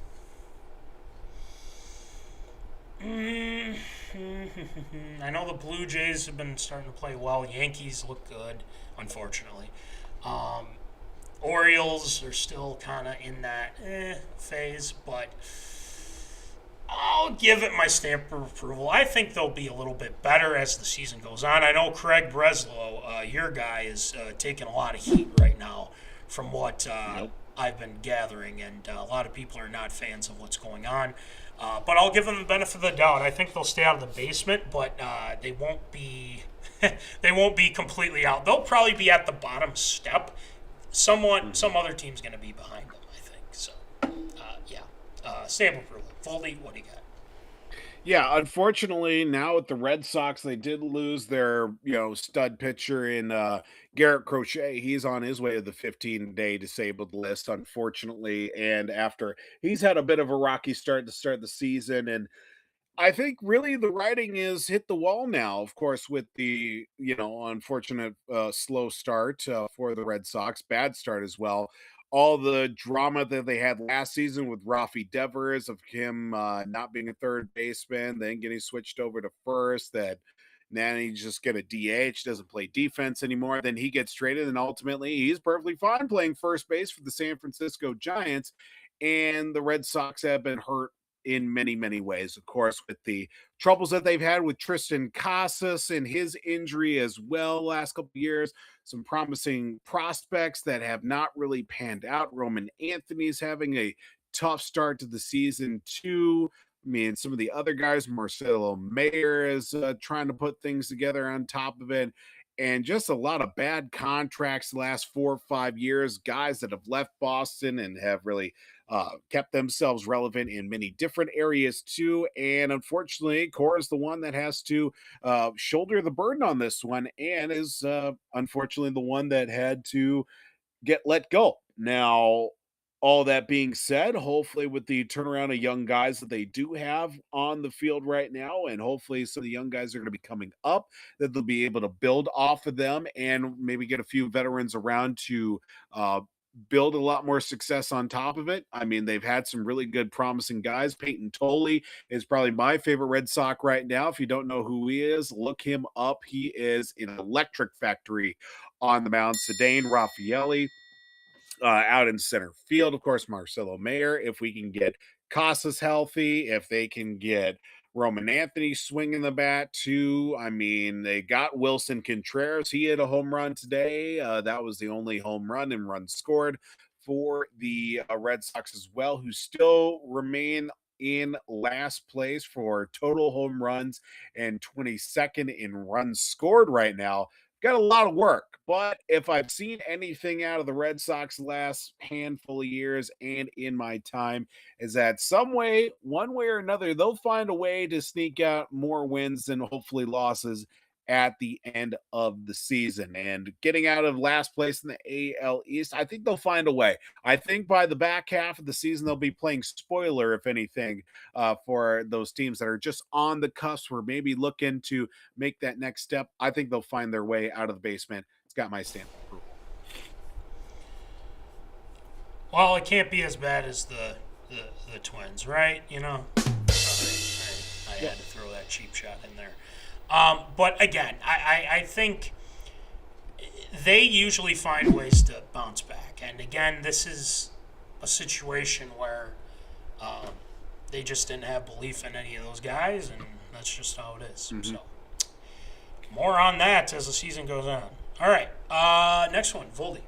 Speaker 2: I know the Blue Jays have been starting to play well. Yankees look good, unfortunately. Um, Orioles are still kind of in that phase, but I'll give it my stamp of approval. I think they'll be a little bit better as the season goes on. I know Craig Breslow, your guy, is taking a lot of heat right now from what I've been gathering, and a lot of people are not fans of what's going on. But I'll give them the benefit of the doubt. I think they'll stay out of the basement, but they won't be they won't be completely out. They'll probably be at the bottom step. Some other team's going to be behind them, I think. So, stamp approval. Foldy, what do you got?
Speaker 1: Yeah, unfortunately, now with the Red Sox, they did lose their, stud pitcher in Garrett Crochet. He's on his way to the 15-day disabled list, unfortunately. And after he's had a bit of a rocky start to start the season, and I think really the writing is hit the wall now, of course, with the, unfortunate slow start for the Red Sox, bad start as well. All the drama that they had last season with Rafi Devers of him not being a third baseman, then getting switched over to first, that now he just get a DH, doesn't play defense anymore. Then he gets traded, and ultimately he's perfectly fine playing first base for the San Francisco Giants. And the Red Sox have been hurt in many, many ways, of course, with the troubles that they've had with Tristan Casas and his injury as well last couple of years. Some promising prospects that have not really panned out. Roman Anthony's having a tough start to the season too. I mean, some of the other guys, Marcelo Mayer is trying to put things together on top of it. And just a lot of bad contracts the last 4 or 5 years, guys that have left Boston and have really kept themselves relevant in many different areas too. And unfortunately, Cora is the one that has to shoulder the burden on this one, and is unfortunately the one that had to get let go. Now, all that being said, hopefully with the turnaround of young guys that they do have on the field right now, and hopefully some of the young guys are going to be coming up, that they'll be able to build off of them and maybe get a few veterans around to build a lot more success on top of it. I mean, they've had some really good, promising guys. Peyton Tolley is probably my favorite Red Sox right now. If you don't know who he is, look him up. He is an electric factory on the mound. Sedane Raffaelli out in center field. Of course, Marcelo Mayer. If we can get Casas healthy, if they can get Roman Anthony swinging the bat too. I mean, they got Wilson Contreras. He hit a home run today. That was the only home run and run scored for the Red Sox as well, who still remain in last place for total home runs and 22nd in runs scored right now. Got a lot of work, but if I've seen anything out of the Red Sox last handful of years and in my time, is that some way, one way or another, they'll find a way to sneak out more wins and hopefully losses at the end of the season. And getting out of last place in the AL East, I think they'll find a way. I think by the back half of the season, they'll be playing spoiler, if anything, for those teams that are just on the cusp or maybe looking to make that next step. I think they'll find their way out of the basement. It's got my stamp of approval.
Speaker 2: Well, it can't be as bad as the Twins, right? Sorry, I had to throw that cheap shot in there. But again, I think they usually find ways to bounce back. And again, this is a situation where they just didn't have belief in any of those guys, and that's just how it is. So, more on that as the season goes on. All right, next one, Voldy.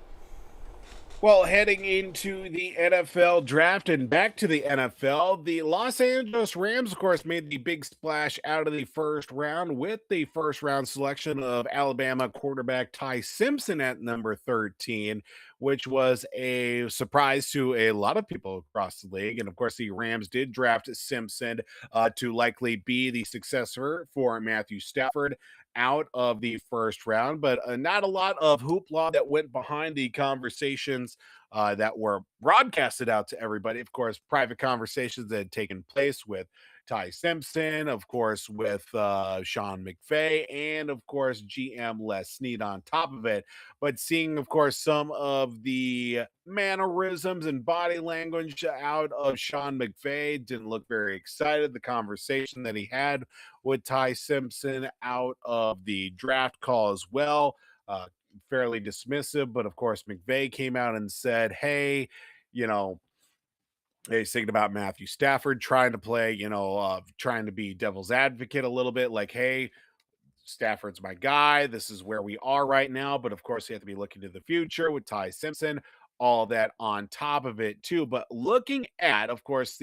Speaker 1: Well, heading into the NFL draft and back to the NFL, the Los Angeles Rams, of course, made the big splash out of the first round with the first round selection of Alabama quarterback Tysimpson at number 13, which was a surprise to a lot of people across the league. And of course, the Rams did draft Simpson to likely be the successor for Matthew Stafford out of the first round, but not a lot of hoopla that went behind the conversations that were broadcasted out to everybody. Of course, private conversations that had taken place with Tysimpson, of course, with SeanmcVay, and of course, GM Les Snead on top of it. But seeing, of course, some of the mannerisms and body language out of SeanmcVay didn't look very excited. The conversation that he had with Tysimpson out of the draft call as well, fairly dismissive. But of course, McVay came out and said, hey, you know, he's thinking about Matthew Stafford trying to play, trying to be devil's advocate a little bit, like, hey, Stafford's my guy. This is where we are right now. But of course, you have to be looking to the future with Tysimpson, all that on top of it, too. But looking at, of course,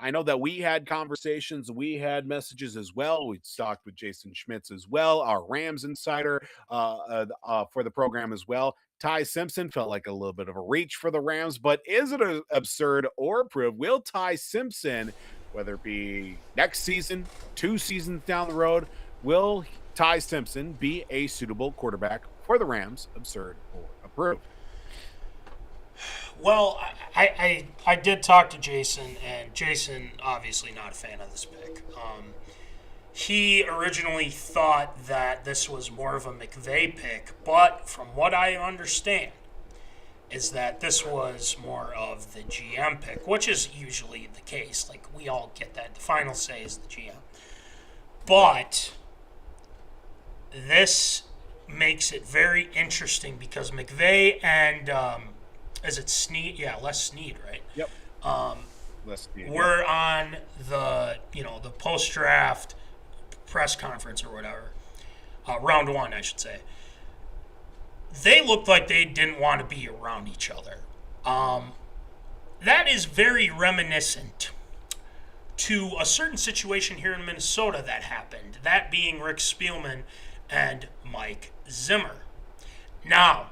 Speaker 1: I know that we had conversations, we had messages as well. We talked with Jason Schmitz as well, our Rams insider for the program as well. Tysimpson felt like a little bit of a reach for the Rams, but is it absurd or approved? Will Tysimpson, whether it be next season, 2 seasons down the road, will Tysimpson be a suitable quarterback for the Rams, absurd or approved?
Speaker 2: Well, I did talk to Jason, and Jason obviously not a fan of this pick. He originally thought that this was more of a McVay pick, but from what I understand is that this was more of the GM pick, which is usually the case. Like, we all get that. The final say is the GM. But this makes it very interesting because McVay and is it Snead? Yeah, Les Snead, right?
Speaker 1: Yep. Les Snead.
Speaker 2: We're on the the post-draft press conference or whatever, round 1, I should say. They looked like they didn't want to be around each other. That is very reminiscent to a certain situation here in Minnesota that happened. That being Rick Spielman and Mike Zimmer. Now,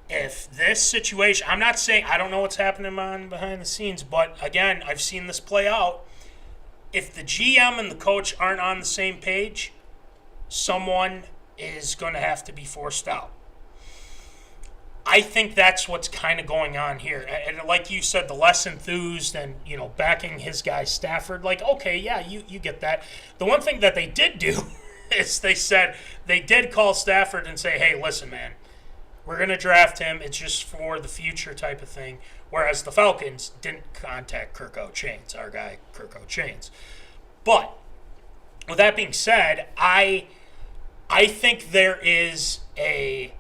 Speaker 2: if this situation, I'm not saying, I don't know what's happening behind the scenes, but again, I've seen this play out. If the GM and the coach aren't on the same page, someone is going to have to be forced out. I think that's what's kind of going on here. And like you said, the less enthused and, backing his guy Stafford, like, okay, yeah, you get that. The one thing that they did do is they did call Stafford and say, hey, listen, man, we're going to draft him. It's just for the future type of thing. Whereas the Falcons didn't contact Kirk O'Chains, our guy Kirk O'Chains. But with that being said, I think there is a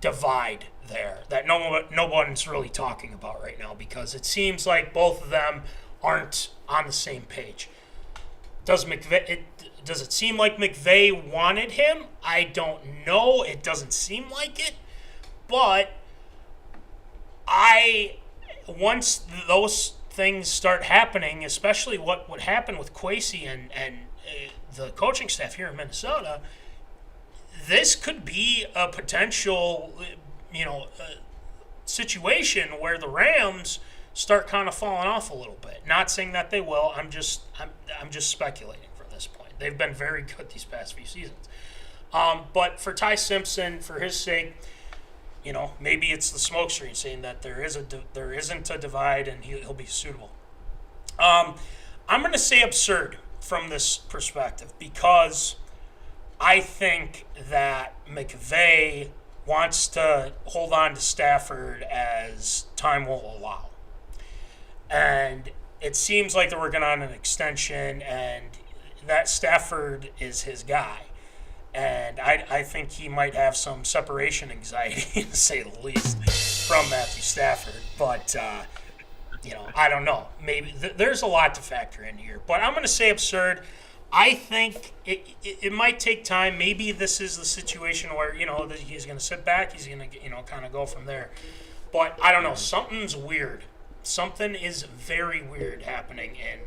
Speaker 2: divide there that no one's really talking about right now because it seems like both of them aren't on the same page. Does it seem like McVay wanted him? I don't know. It doesn't seem like it. But once those things start happening, especially what happened with Kwesi and the coaching staff here in Minnesota, this could be a potential, situation where the Rams start kind of falling off a little bit. Not saying that they will. I'm just speculating from this point. They've been very good these past few seasons. But for Tysimpson, for his sake, maybe it's the smokescreen saying that there isn't a divide and he'll be suitable. I'm going to say absurd from this perspective because I think that McVay wants to hold on to Stafford as time will allow. And it seems like they're working on an extension and that Stafford is his guy. And I think he might have some separation anxiety, to say the least, from Matthew Stafford. But, I don't know. Maybe there's a lot to factor in here. But I'm going to say absurd. I think it might take time. Maybe this is the situation where, he's going to sit back. He's going to, kind of go from there. But I don't know. Something's weird. Something is very weird happening in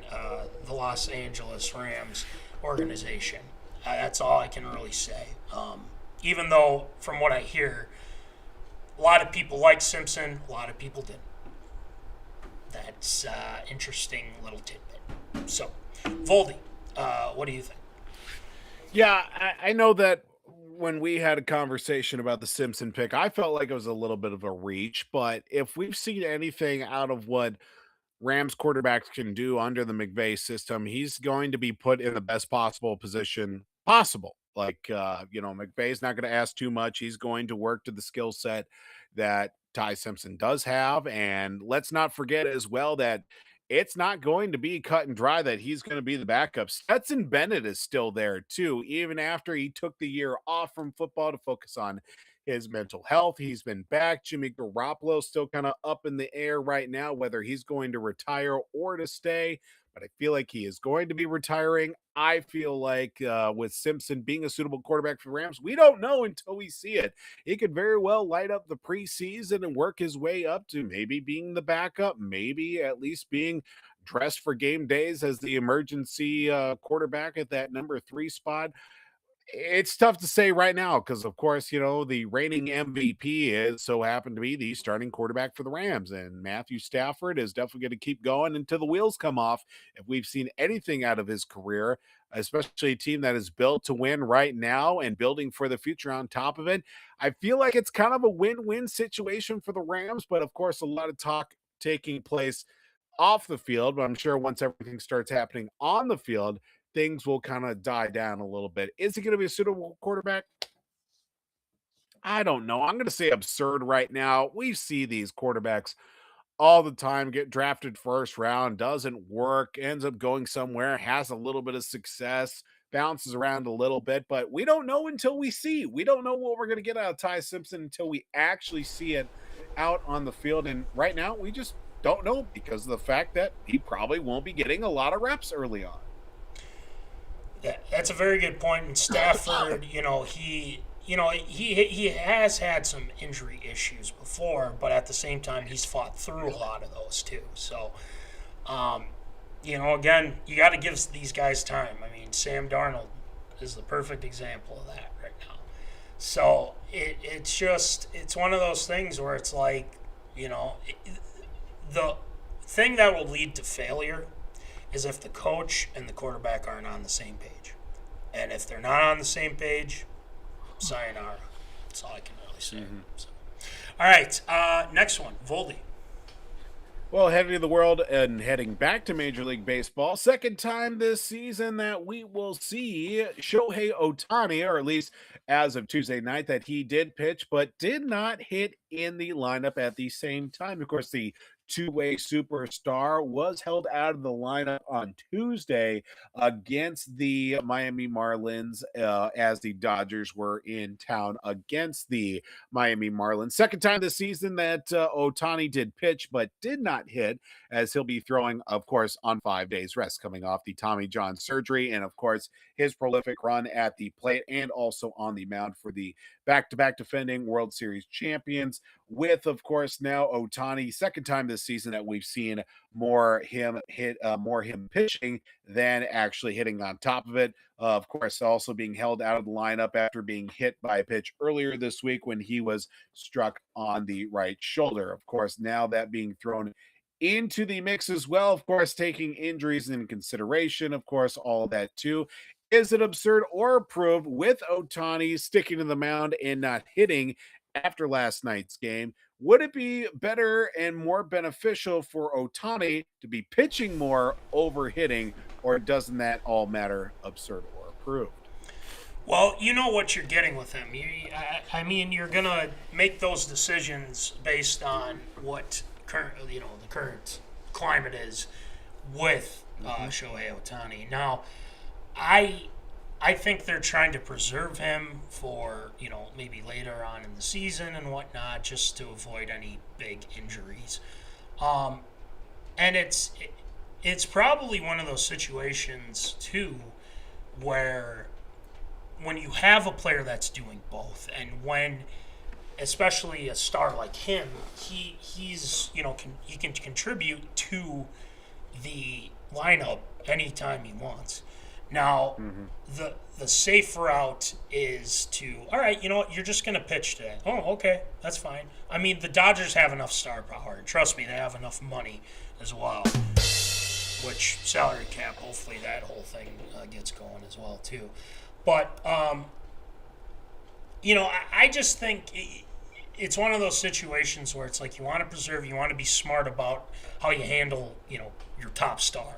Speaker 2: the Los Angeles Rams organization. That's all I can really say. Even though, from what I hear, a lot of people liked Simpson, a lot of people didn't. That's interesting little tidbit. So, Voldy, what do you think?
Speaker 1: Yeah, I know that when we had a conversation about the Simpson pick, I felt like it was a little bit of a reach, but if we've seen anything out of what Rams quarterbacks can do under the McVay system, he's going to be put in the best possible position possible. Like, McVay's not going to ask too much. He's going to work to the skill set that Ty Simpson does have. And let's not forget as well that it's not going to be cut and dry that he's going to be the backup. Stetson Bennett is still there too, even after he took the year off from football to focus on his mental health. He's been back. Jimmy Garoppolo still kind of up in the air right now, whether he's going to retire or to stay. But I feel like he is going to be retiring. I feel like with Simpson being a suitable quarterback for the Rams, we don't know until we see it. He could very well light up the preseason and work his way up to maybe being the backup, maybe at least being dressed for game days as the emergency quarterback at that number 3 spot. It's tough to say right now because, of course, the reigning MVP is so happened to be the starting quarterback for the Rams. And Matthew Stafford is definitely going to keep going until the wheels come off. If we've seen anything out of his career, especially a team that is built to win right now and building for the future on top of it, I feel like it's kind of a win-win situation for the Rams. But, of course, a lot of talk taking place off the field. But I'm sure once everything starts happening on the field, things will kind of die down a little bit. Is he going to be a suitable quarterback? I don't know. I'm going to say absurd right now. We see these quarterbacks all the time get drafted first round, doesn't work, ends up going somewhere, has a little bit of success, bounces around a little bit, but we don't know until we see. We don't know what we're going to get out of Ty Simpson until we actually see it out on the field. And right now, we just don't know because of the fact that he probably won't be getting a lot of reps early on.
Speaker 2: Yeah, that's a very good point. And Stafford, he has had some injury issues before, but at the same time, he's fought through a lot of those too. So, again, you got to give these guys time. I mean, Sam Darnold is the perfect example of that right now. So it's one of those things where it's like, the thing that will lead to failure is if the coach and the quarterback aren't on the same page. And if they're not on the same page, sayonara. That's all I can really say. Mm-hmm. So. All right, next one, Voldy.
Speaker 1: Well, heading to the world and heading back to Major League Baseball, second time this season that we will see Shoheiohtani, or at least as of Tuesday night, that he did pitch but did not hit in the lineup at the same time. Of course, the two-way superstar was held out of the lineup on Tuesday against the Miami Marlins as the Dodgers were in town against the Miami Marlins. Second time this season that Ohtani did pitch but did not hit, as he'll be throwing, of course, on 5 days rest coming off the Tommy John surgery and, of course, his prolific run at the plate and also on the mound for the back-to-back defending World Series champions with, of course, now Ohtani, second time this season that we've seen more him pitching than actually hitting on top of it. Of course, also being held out of the lineup after being hit by a pitch earlier this week when he was struck on the right shoulder. Of course, now that being thrown into the mix as well, of course, taking injuries in consideration, of course, all that too. Is it absurd or approved with Ohtani sticking to the mound and not hitting after last night's game? Would it be better and more beneficial for Ohtani to be pitching more over hitting, or doesn't that all matter, absurd or approved?
Speaker 2: Well, you know what you're getting with him. You're going to make those decisions based on what the current climate is with Shoheiohtani. Now, I think they're trying to preserve him for, maybe later on in the season and whatnot, just to avoid any big injuries. And it's probably one of those situations, too, where when you have a player that's doing both, and when, especially a star like him, he's he can contribute to the lineup anytime he wants. Now, the safe route is to, all right, you know what, you're just going to pitch today. Oh, okay, that's fine. I mean, the Dodgers have enough star power. And trust me, they have enough money as well, which salary cap, hopefully that whole thing gets going as well, too. But I just think it's one of those situations where it's like you want to preserve, you want to be smart about how you handle, your top star.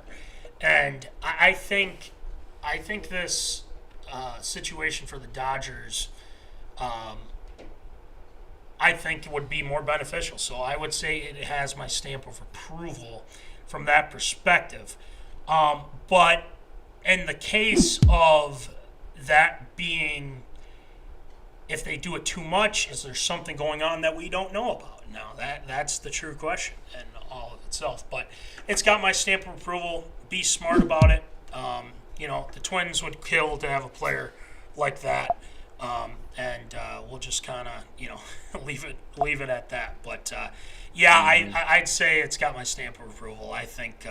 Speaker 2: And I think this situation for the Dodgers, I think would be more beneficial. So I would say it has my stamp of approval from that perspective. But in the case of that being, if they do it too much, is there something going on that we don't know about? Now that's the true question and all of itself. But it's got my stamp of approval. Be smart about it. The Twins would kill to have a player like that. And we'll just kind of, leave it at that. But I'd say it's got my stamp of approval. I think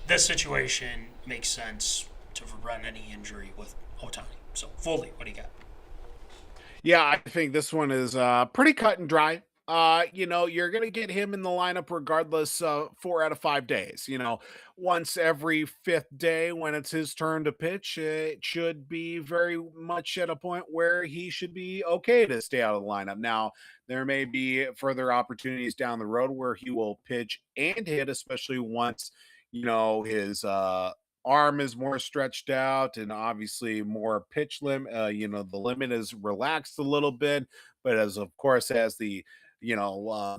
Speaker 2: this situation makes sense to prevent any injury with Ohtani. So, Foley, what do you got?
Speaker 1: Yeah, I think this one is pretty cut and dry. You're gonna get him in the lineup regardless. 4 out of 5 days. Once every fifth day when it's his turn to pitch, it should be very much at a point where he should be okay to stay out of the lineup. Now, there may be further opportunities down the road where he will pitch and hit, especially once his arm is more stretched out and obviously more pitch limit. The limit is relaxed a little bit, but as the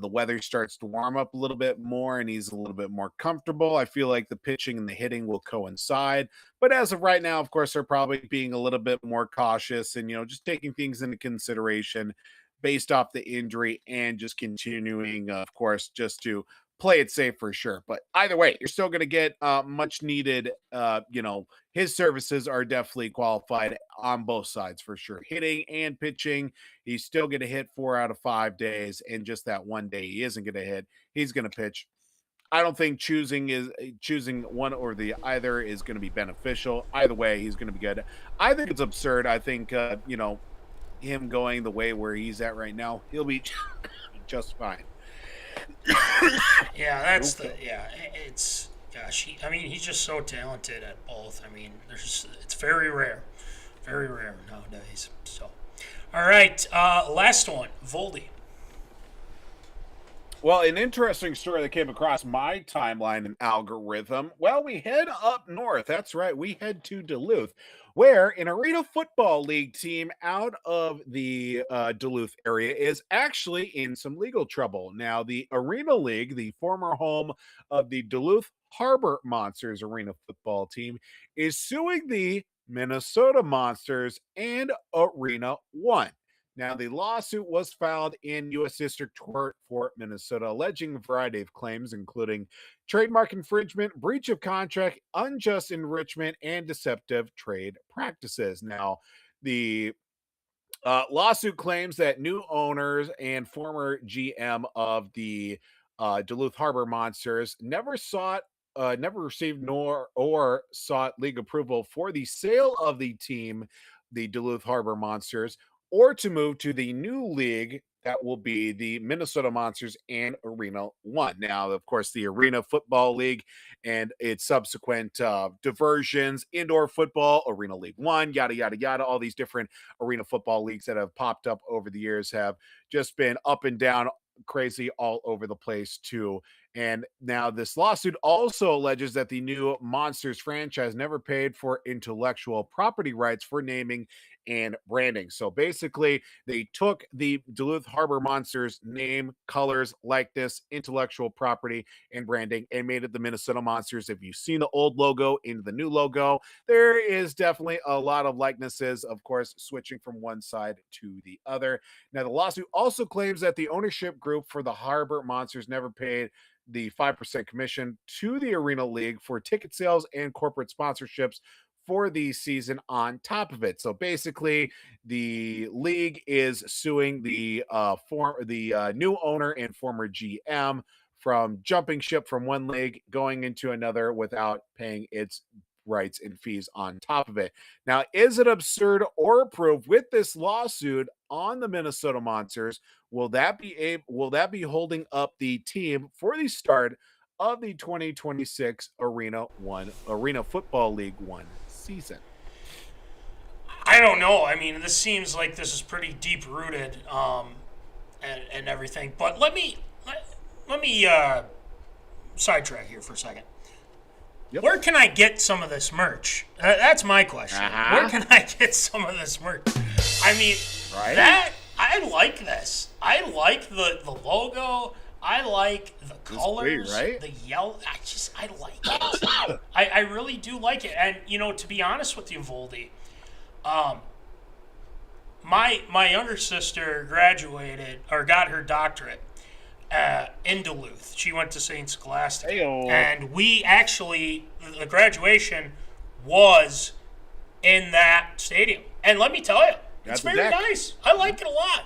Speaker 1: weather starts to warm up a little bit more and he's a little bit more comfortable, I feel like the pitching and the hitting will coincide. But as of right now, of course, they're probably being a little bit more cautious and just taking things into consideration based off the injury and just continuing, of course, just to play it safe for sure. But either way, you're still going to get much needed. His services are definitely qualified on both sides for sure, hitting and pitching. He's still going to hit 4 out of 5 days, and just that one day he isn't going to hit, he's going to pitch. I don't think choosing one or the either is going to be beneficial. Either way, he's going to be good. I think it's absurd. I think him going the way where he's at right now, he'll be just fine.
Speaker 2: Yeah, it's gosh. He's just so talented at both. It's very rare nowadays. So, all right, last one, Voldy.
Speaker 1: Well, an interesting story that came across my timeline and algorithm. Well, we head up north. That's right. We head to Duluth, where an Arena Football League team out of the Duluth area is actually in some legal trouble. Now, the Arena League, the former home of the Duluth Harbor Monsters Arena Football team, is suing the Minnesota Monsters and Arena One. Now, the lawsuit was filed in U.S. District Court for Minnesota, alleging a variety of claims, including trademark infringement, breach of contract, unjust enrichment, and deceptive trade practices. Now, the lawsuit claims that new owners and former GM of the Duluth Harbor Monsters never received nor or sought league approval for the sale of the team, the Duluth Harbor Monsters, or to move to the new league that will be the Minnesota Monsters and Arena One. Now, of course, the Arena Football League and its subsequent diversions, indoor football, Arena League One, yada, yada, yada, all these different arena football leagues that have popped up over the years have just been up and down, crazy all over the place too. And now this lawsuit also alleges that the new Monsters franchise never paid for intellectual property rights for naming and branding. So basically, they took the Duluth Harbor Monsters name, colors, likeness, intellectual property, and branding and made it the Minnesota Monsters. If you've seen the old logo into the new logo, there is definitely a lot of likenesses, of course, switching from one side to the other. Now, the lawsuit also claims that the ownership group for the Harbor Monsters never paid the 5% commission to the Arena League for ticket sales and corporate sponsorships for the season on top of it. So basically, the league is suing the new owner and former GM from jumping ship from one league going into another without paying its rights and fees on top of it. Now, is it absurd or approved with this lawsuit on the Minnesota Monsters? Will that be holding up the team for the start of the 2026 Arena Football League One season?
Speaker 2: I don't know. I mean, this seems like this is pretty deep rooted, and everything. But let me sidetrack here for a second.
Speaker 1: Yep.
Speaker 2: Where can I get some of this merch? That's my question.
Speaker 1: Uh-huh.
Speaker 2: Where can I get some of this merch? I mean,
Speaker 1: Right?
Speaker 2: I like this. I like the logo. I like the colors,
Speaker 1: sweet, right?
Speaker 2: the yellow. I like it. I really do like it. And, to be honest with you, Voldy, my younger sister graduated or got her doctorate in Duluth. She went to St. Scholastic.
Speaker 1: Hey-o.
Speaker 2: And we actually, the graduation was in that stadium. And let me tell you, it's
Speaker 1: Got the
Speaker 2: very
Speaker 1: deck.
Speaker 2: nice. I like it a lot.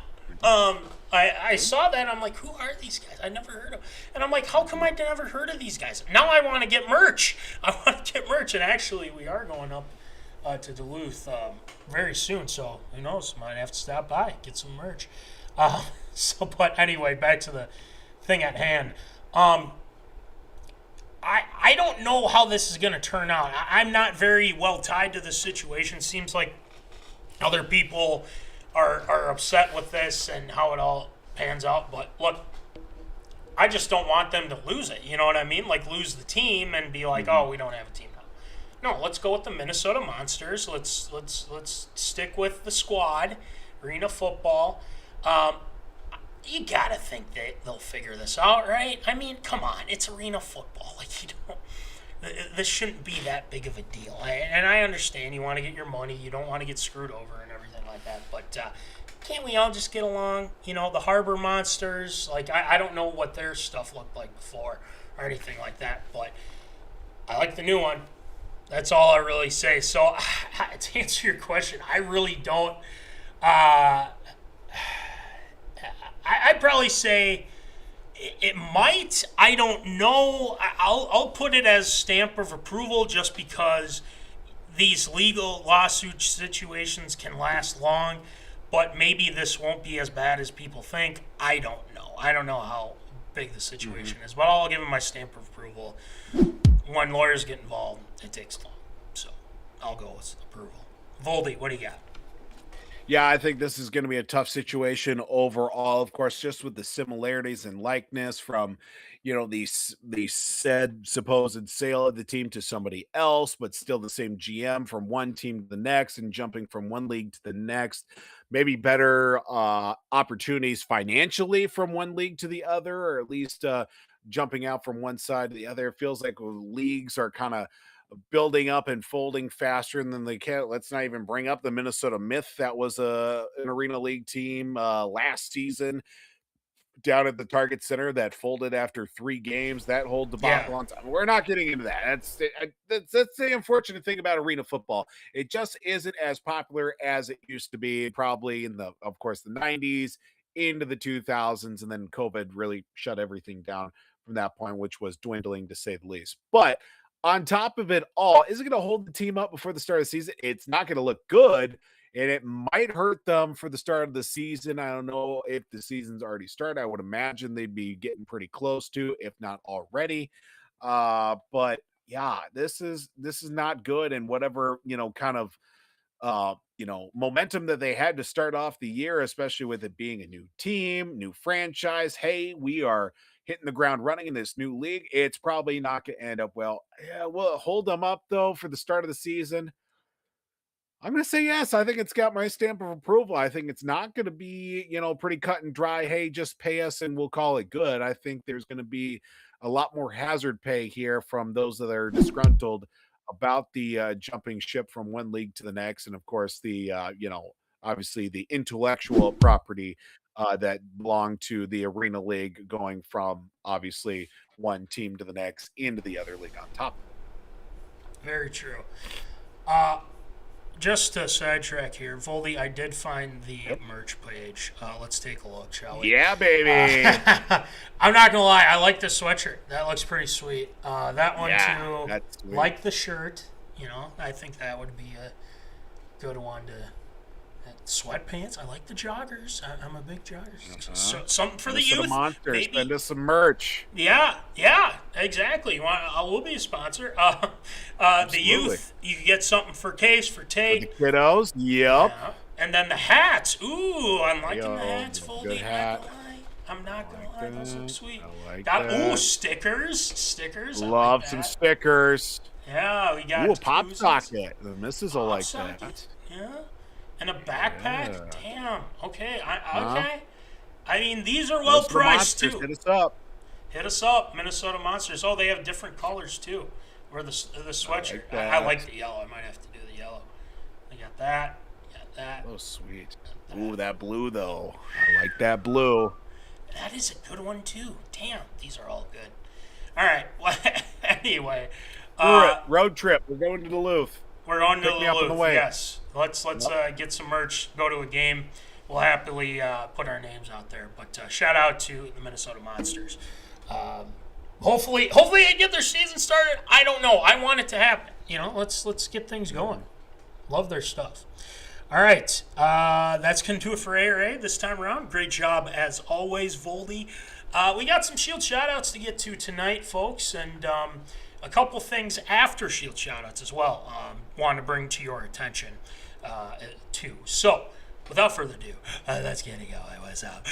Speaker 2: I saw that. I'm like, who are these guys? I never heard of them. And I'm like, how come I never heard of these guys? Now I want to get merch. I want to get merch. And actually, we are going up to Duluth very soon. So who knows? Might have to stop by, get some merch. But anyway, back to the thing at hand. I don't know how this is going to turn out. I'm not very well tied to this situation. Seems like other people are upset with this and how it all pans out. But look, I just don't want them to lose it. You know what I mean? Like lose the team and be like, oh, we don't have a team now. No, let's go with the Minnesota Monsters. Let's stick with the squad, arena football. You gotta think they'll figure this out, right? I mean, come on, it's arena football. Like this shouldn't be that big of a deal. And I understand you want to get your money, you don't want to get screwed over and everything like that. But can't we all just get along? The Harbor Monsters. Like I don't know what their stuff looked like before or anything like that. But I like the new one. That's all I really say. So to answer your question, I really don't. I'd probably say it might. I don't know. I'll put it as stamp of approval just because these legal lawsuit situations can last long, but maybe this won't be as bad as people think. I don't know. I don't know how big the situation is, but I'll give them my stamp of approval. When lawyers get involved, it takes long. So I'll go with approval. Voldy, what do you got?
Speaker 1: Yeah, I think this is going to be a tough situation overall. Of course, just with the similarities and likeness from, the said supposed sale of the team to somebody else, but still the same GM from one team to the next and jumping from one league to the next. Maybe better opportunities financially from one league to the other, or at least jumping out from one side to the other. It feels like leagues are kind of building up and folding faster than they can. Let's not even bring up the Minnesota Myth. That was an arena league team last season down at the Target Center that folded after 3 games. That whole debacle on time. We're not getting into that. That's the unfortunate thing about arena football. It just isn't as popular as it used to be, probably in of course, the 90s into the 2000s, and then COVID really shut everything down from that point, which was dwindling to say the least. But on top of it all, is it going to hold the team up before the start of the season? It's not going to look good, and it might hurt them for the start of the season. I don't know if the season's already started. I would imagine they'd be getting pretty close to, if not already. But yeah, this is not good. And whatever, kind of momentum that they had to start off the year, especially with it being a new team, new franchise. Hey, we are hitting the ground running in this new league. It's probably not going to end up well. Yeah, will it hold them up though for the start of the season? I'm going to say yes. I think it's got my stamp of approval. I think it's not going to be, pretty cut and dry. Hey, just pay us and we'll call it good. I think there's going to be a lot more hazard pay here from those that are disgruntled about the jumping ship from one league to the next. And of course, the, obviously the intellectual property that belong to the Arena League going from obviously one team to the next into the other league on top.
Speaker 2: Very true. Just to sidetrack here, Voldy, I did find the merch page. Let's take a look, shall we?
Speaker 1: Yeah, baby.
Speaker 2: I'm not going to lie. I like the sweatshirt. That looks pretty sweet. That one, too.
Speaker 1: That's sweet.
Speaker 2: Like the shirt. I think that would be a good one to Sweatpants. I like the joggers. I'm a big jogger. So, something for the
Speaker 1: Minnesota
Speaker 2: youth.
Speaker 1: Monsters,
Speaker 2: Maybe.
Speaker 1: send us some merch.
Speaker 2: Yeah, exactly. We'll be a sponsor. The youth, you can get something for Case, for Tate.
Speaker 1: For the kiddos, yep.
Speaker 2: Yeah. And then the hats. ooh, I'm liking the hats.
Speaker 1: Good
Speaker 2: Foldy.
Speaker 1: hat.
Speaker 2: I'm not gonna lie, those look sweet.
Speaker 1: I like
Speaker 2: Got
Speaker 1: that.
Speaker 2: stickers.
Speaker 1: Love
Speaker 2: I like
Speaker 1: some
Speaker 2: that.
Speaker 1: stickers.
Speaker 2: Yeah, we got
Speaker 1: Ooh, a pop
Speaker 2: koozies.
Speaker 1: socket. The missus will like
Speaker 2: Socket.
Speaker 1: that.
Speaker 2: Yeah, and a backpack.
Speaker 1: Yeah.
Speaker 2: Damn. Okay. Okay. I mean, these are well
Speaker 1: Minnesota
Speaker 2: priced
Speaker 1: Monsters,
Speaker 2: too.
Speaker 1: Hit us up.
Speaker 2: Hit us up, Minnesota Monsters. Oh, they have different colors too. Or the sweatshirt.
Speaker 1: that.
Speaker 2: I like the yellow. I might have to do the yellow. I got that. Got that.
Speaker 1: Oh, sweet. Ooh, that blue though. I like that blue.
Speaker 2: That is a good one too. Damn, these are all good. All right. Well, anyway,
Speaker 1: Road trip. We're going to Duluth.
Speaker 2: we're on to
Speaker 1: Pick me up on the
Speaker 2: Duluth.
Speaker 1: way.
Speaker 2: Yes. Let's get some merch. Go to a game. We'll happily put our names out there. But shout out to the Minnesota Monsters. Hopefully they get their season started. I don't know. I want it to happen. Let's get things going. Love their stuff. All right, that's going to do it for ARA this time around. Great job as always, Voldy. We got some Shield shoutouts to get to tonight, folks, and a couple things after Shield shoutouts as well. Want to bring to your attention too. So, without further ado, let's get it going. What's up?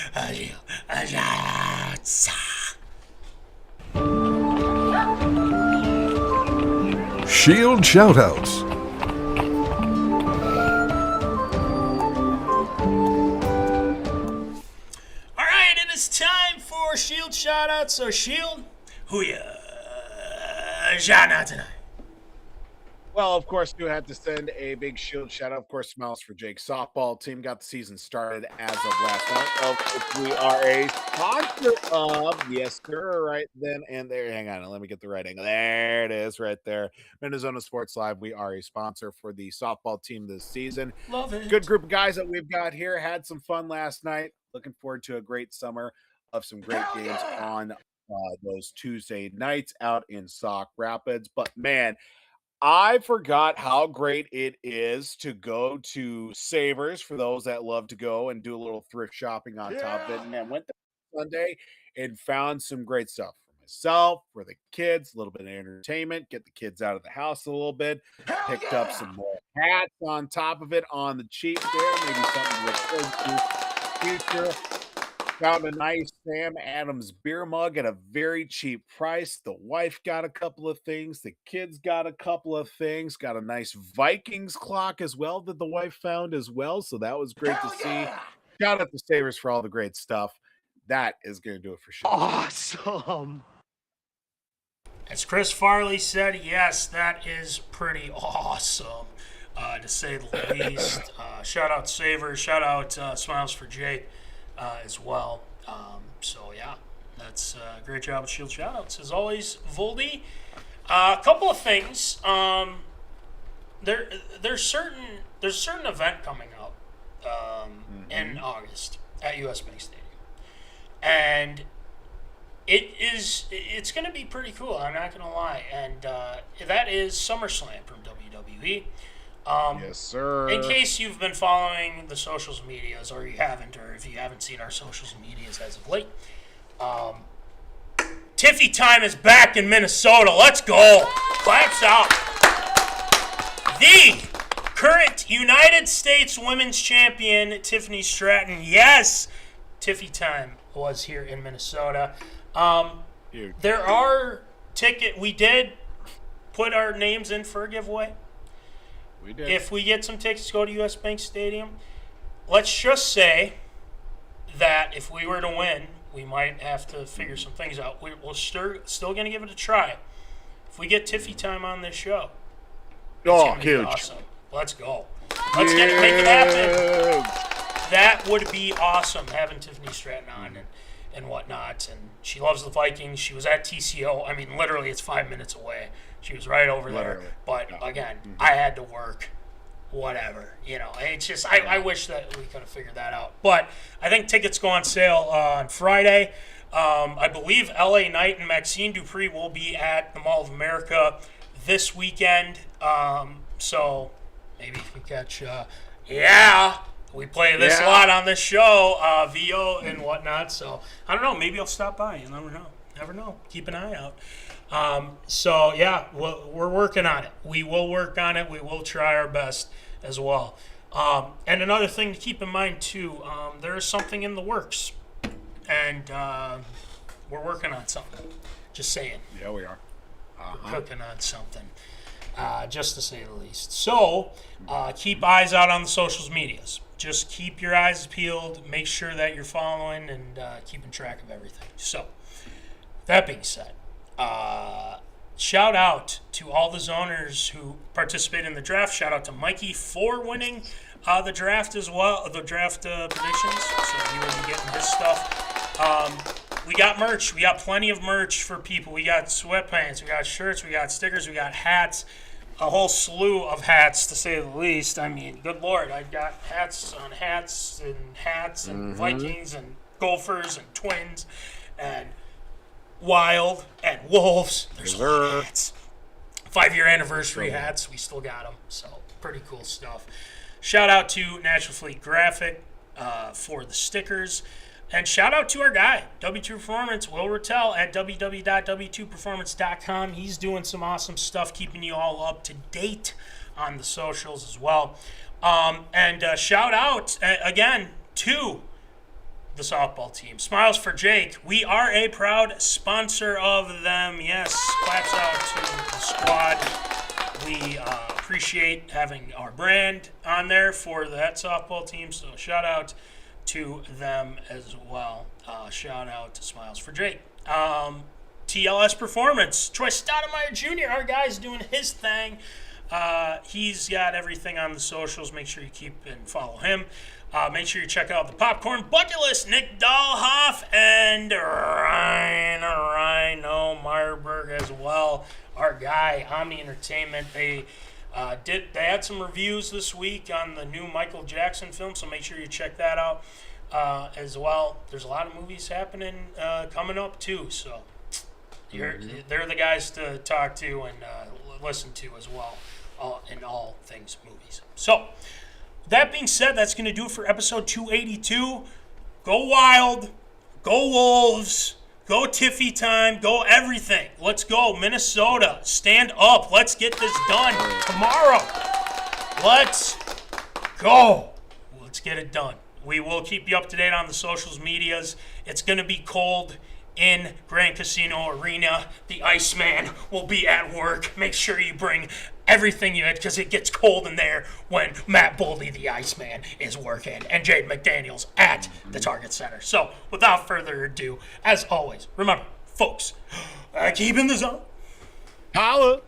Speaker 4: Shield shoutouts.
Speaker 2: All right, it is time for Shield shoutouts. So, Shield, who ya shout out tonight?
Speaker 1: Well, of course, you had to send a big Shield shout out. Of course, Smiles for Jake softball team got the season started as of last night. Of which we are a sponsor of. Yes, sir. Right then and there. Hang on, let me get the right angle. There it is, right there. MinneZona Sports Live. We are a sponsor for the softball team this season.
Speaker 2: Love it.
Speaker 1: Good group of guys that we've got here. Had some fun last night. Looking forward to a great summer of some great games on those Tuesday nights out in Sauk Rapids. But man, I forgot how great it is to go to Savers for those that love to go and do a little thrift shopping on top of it. And man, went there Sunday and found some great stuff for myself, for the kids, a little bit of entertainment, get the kids out of the house a little bit, picked up some more hats on top of it on the cheap there, maybe something to look forward to future. Found a nice Sam Adams beer mug at a very cheap price. The wife got a couple of things. The kids got a couple of things. Got a nice Vikings clock as well that the wife found as well. So that was great to see. Shout out to Savers for all the great stuff. That is going to do it for sure.
Speaker 5: Awesome.
Speaker 2: As Chris Farley said, yes, that is pretty awesome, to say the least. Shout out Savers. Shout out Smiles for Jake. As well. So yeah, that's a great job with Shield shoutouts. As always, Voldy. A couple of things. There's a certain event coming up in August at US Bank Stadium. And it's going to be pretty cool, I'm not going to lie. And that is SummerSlam from WWE.
Speaker 1: Yes, sir.
Speaker 2: In case you've been following the socials medias, or you haven't, or if you haven't seen our socials medias as of late, Tiffytime is back in Minnesota. Let's go. Claps out. The current United States Women's Champion, Tiffany Stratton. Yes, Tiffytime was here in Minnesota. There are we did put our names in for a giveaway.
Speaker 1: We did.
Speaker 2: If we get some tickets to go to US Bank Stadium, let's just say that if we were to win, we might have to figure some things out. We're still going to give it a try. If we get Tiffytime on this show, it's
Speaker 1: huge.
Speaker 2: Awesome. Let's go. Let's make it happen. That would be awesome, having Tiffany Stratton on and whatnot. And she loves the Vikings. She was at TCO. I mean, literally, it's 5 minutes away. She was right over there. But, again, I had to work. Whatever. It's just, I wish that we could have figured that out. But I think tickets go on sale on Friday. I believe LA Knight and Maxine Dupree will be at the Mall of America this weekend. So maybe if we catch, We play this a lot on this show, VO and whatnot. So I don't know. Maybe I'll stop by. You never know. Never know. Keep an eye out. So yeah, we're working on it. We will work on it. We will try our best as well. And another thing to keep in mind too, there is something in the works, and we're working on something. Just saying.
Speaker 1: Yeah, we are.
Speaker 2: We're cooking on something, just to say the least. So keep eyes out on the social medias. Just keep your eyes peeled. Make sure that you're following and keeping track of everything. So that being said, shout out to all the zoners who participated in the draft. Shout out to Mikey for winning the draft as well, the draft predictions. So he will be getting his stuff. We got merch. We got plenty of merch for people. We got sweatpants. We got shirts. We got stickers. We got hats. A whole slew of hats, to say the least. I mean, good Lord. I got hats and Vikings and Gophers and Twins and Wild and Wolves. There's a lot of hats. 5-year anniversary hats. We still got them. So pretty cool stuff. Shout out to National Fleet Graphic for the stickers. And shout out to our guy, W2 Performance, Will Rattel at www.w2performance.com. He's doing some awesome stuff, keeping you all up to date on the socials as well. And shout out, again, to the softball team. Smiles for Jake. We are a proud sponsor of them. Yes, claps out to the squad. We appreciate having our brand on there for that softball team. So shout out to them as well. Shout out to Smiles for Jake. TLS Performance. Troy Stoudemire Jr., our guy's doing his thing. He's got everything on the socials. Make sure you keep and follow him. Make sure you check out the Popcorn Bucket List. Nick Dahlhoff and Ryne Myhrberg as well. Our guy, Omni Entertainment. They had some reviews this week on the new Michael Jackson film, so make sure you check that out as well. There's a lot of movies happening coming up too, so they're the guys to talk to and listen to as well in all things movies. So that being said, that's going to do it for episode 282. Go Wild, go Wolves, go Tiffytime, go everything. Let's go, Minnesota. Stand up. Let's get this done tomorrow. Let's go. Let's get it done. We will keep you up to date on the socials medias. It's going to be cold in Grand Casino Arena. The Iceman will be at work. Make sure you bring everything you had because it gets cold in there when Matt Boldy, the Iceman, is working. And Jade McDaniels at the Target Center. So, without further ado, as always, remember, folks, keep in the zone.
Speaker 1: Holla!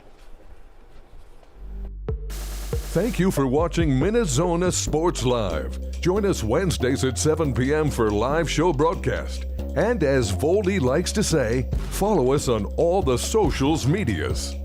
Speaker 4: Thank you for watching MinneZona Sports Live. Join us Wednesdays at 7 p.m. for live show broadcast. And as Voldy likes to say, follow us on all the socials medias.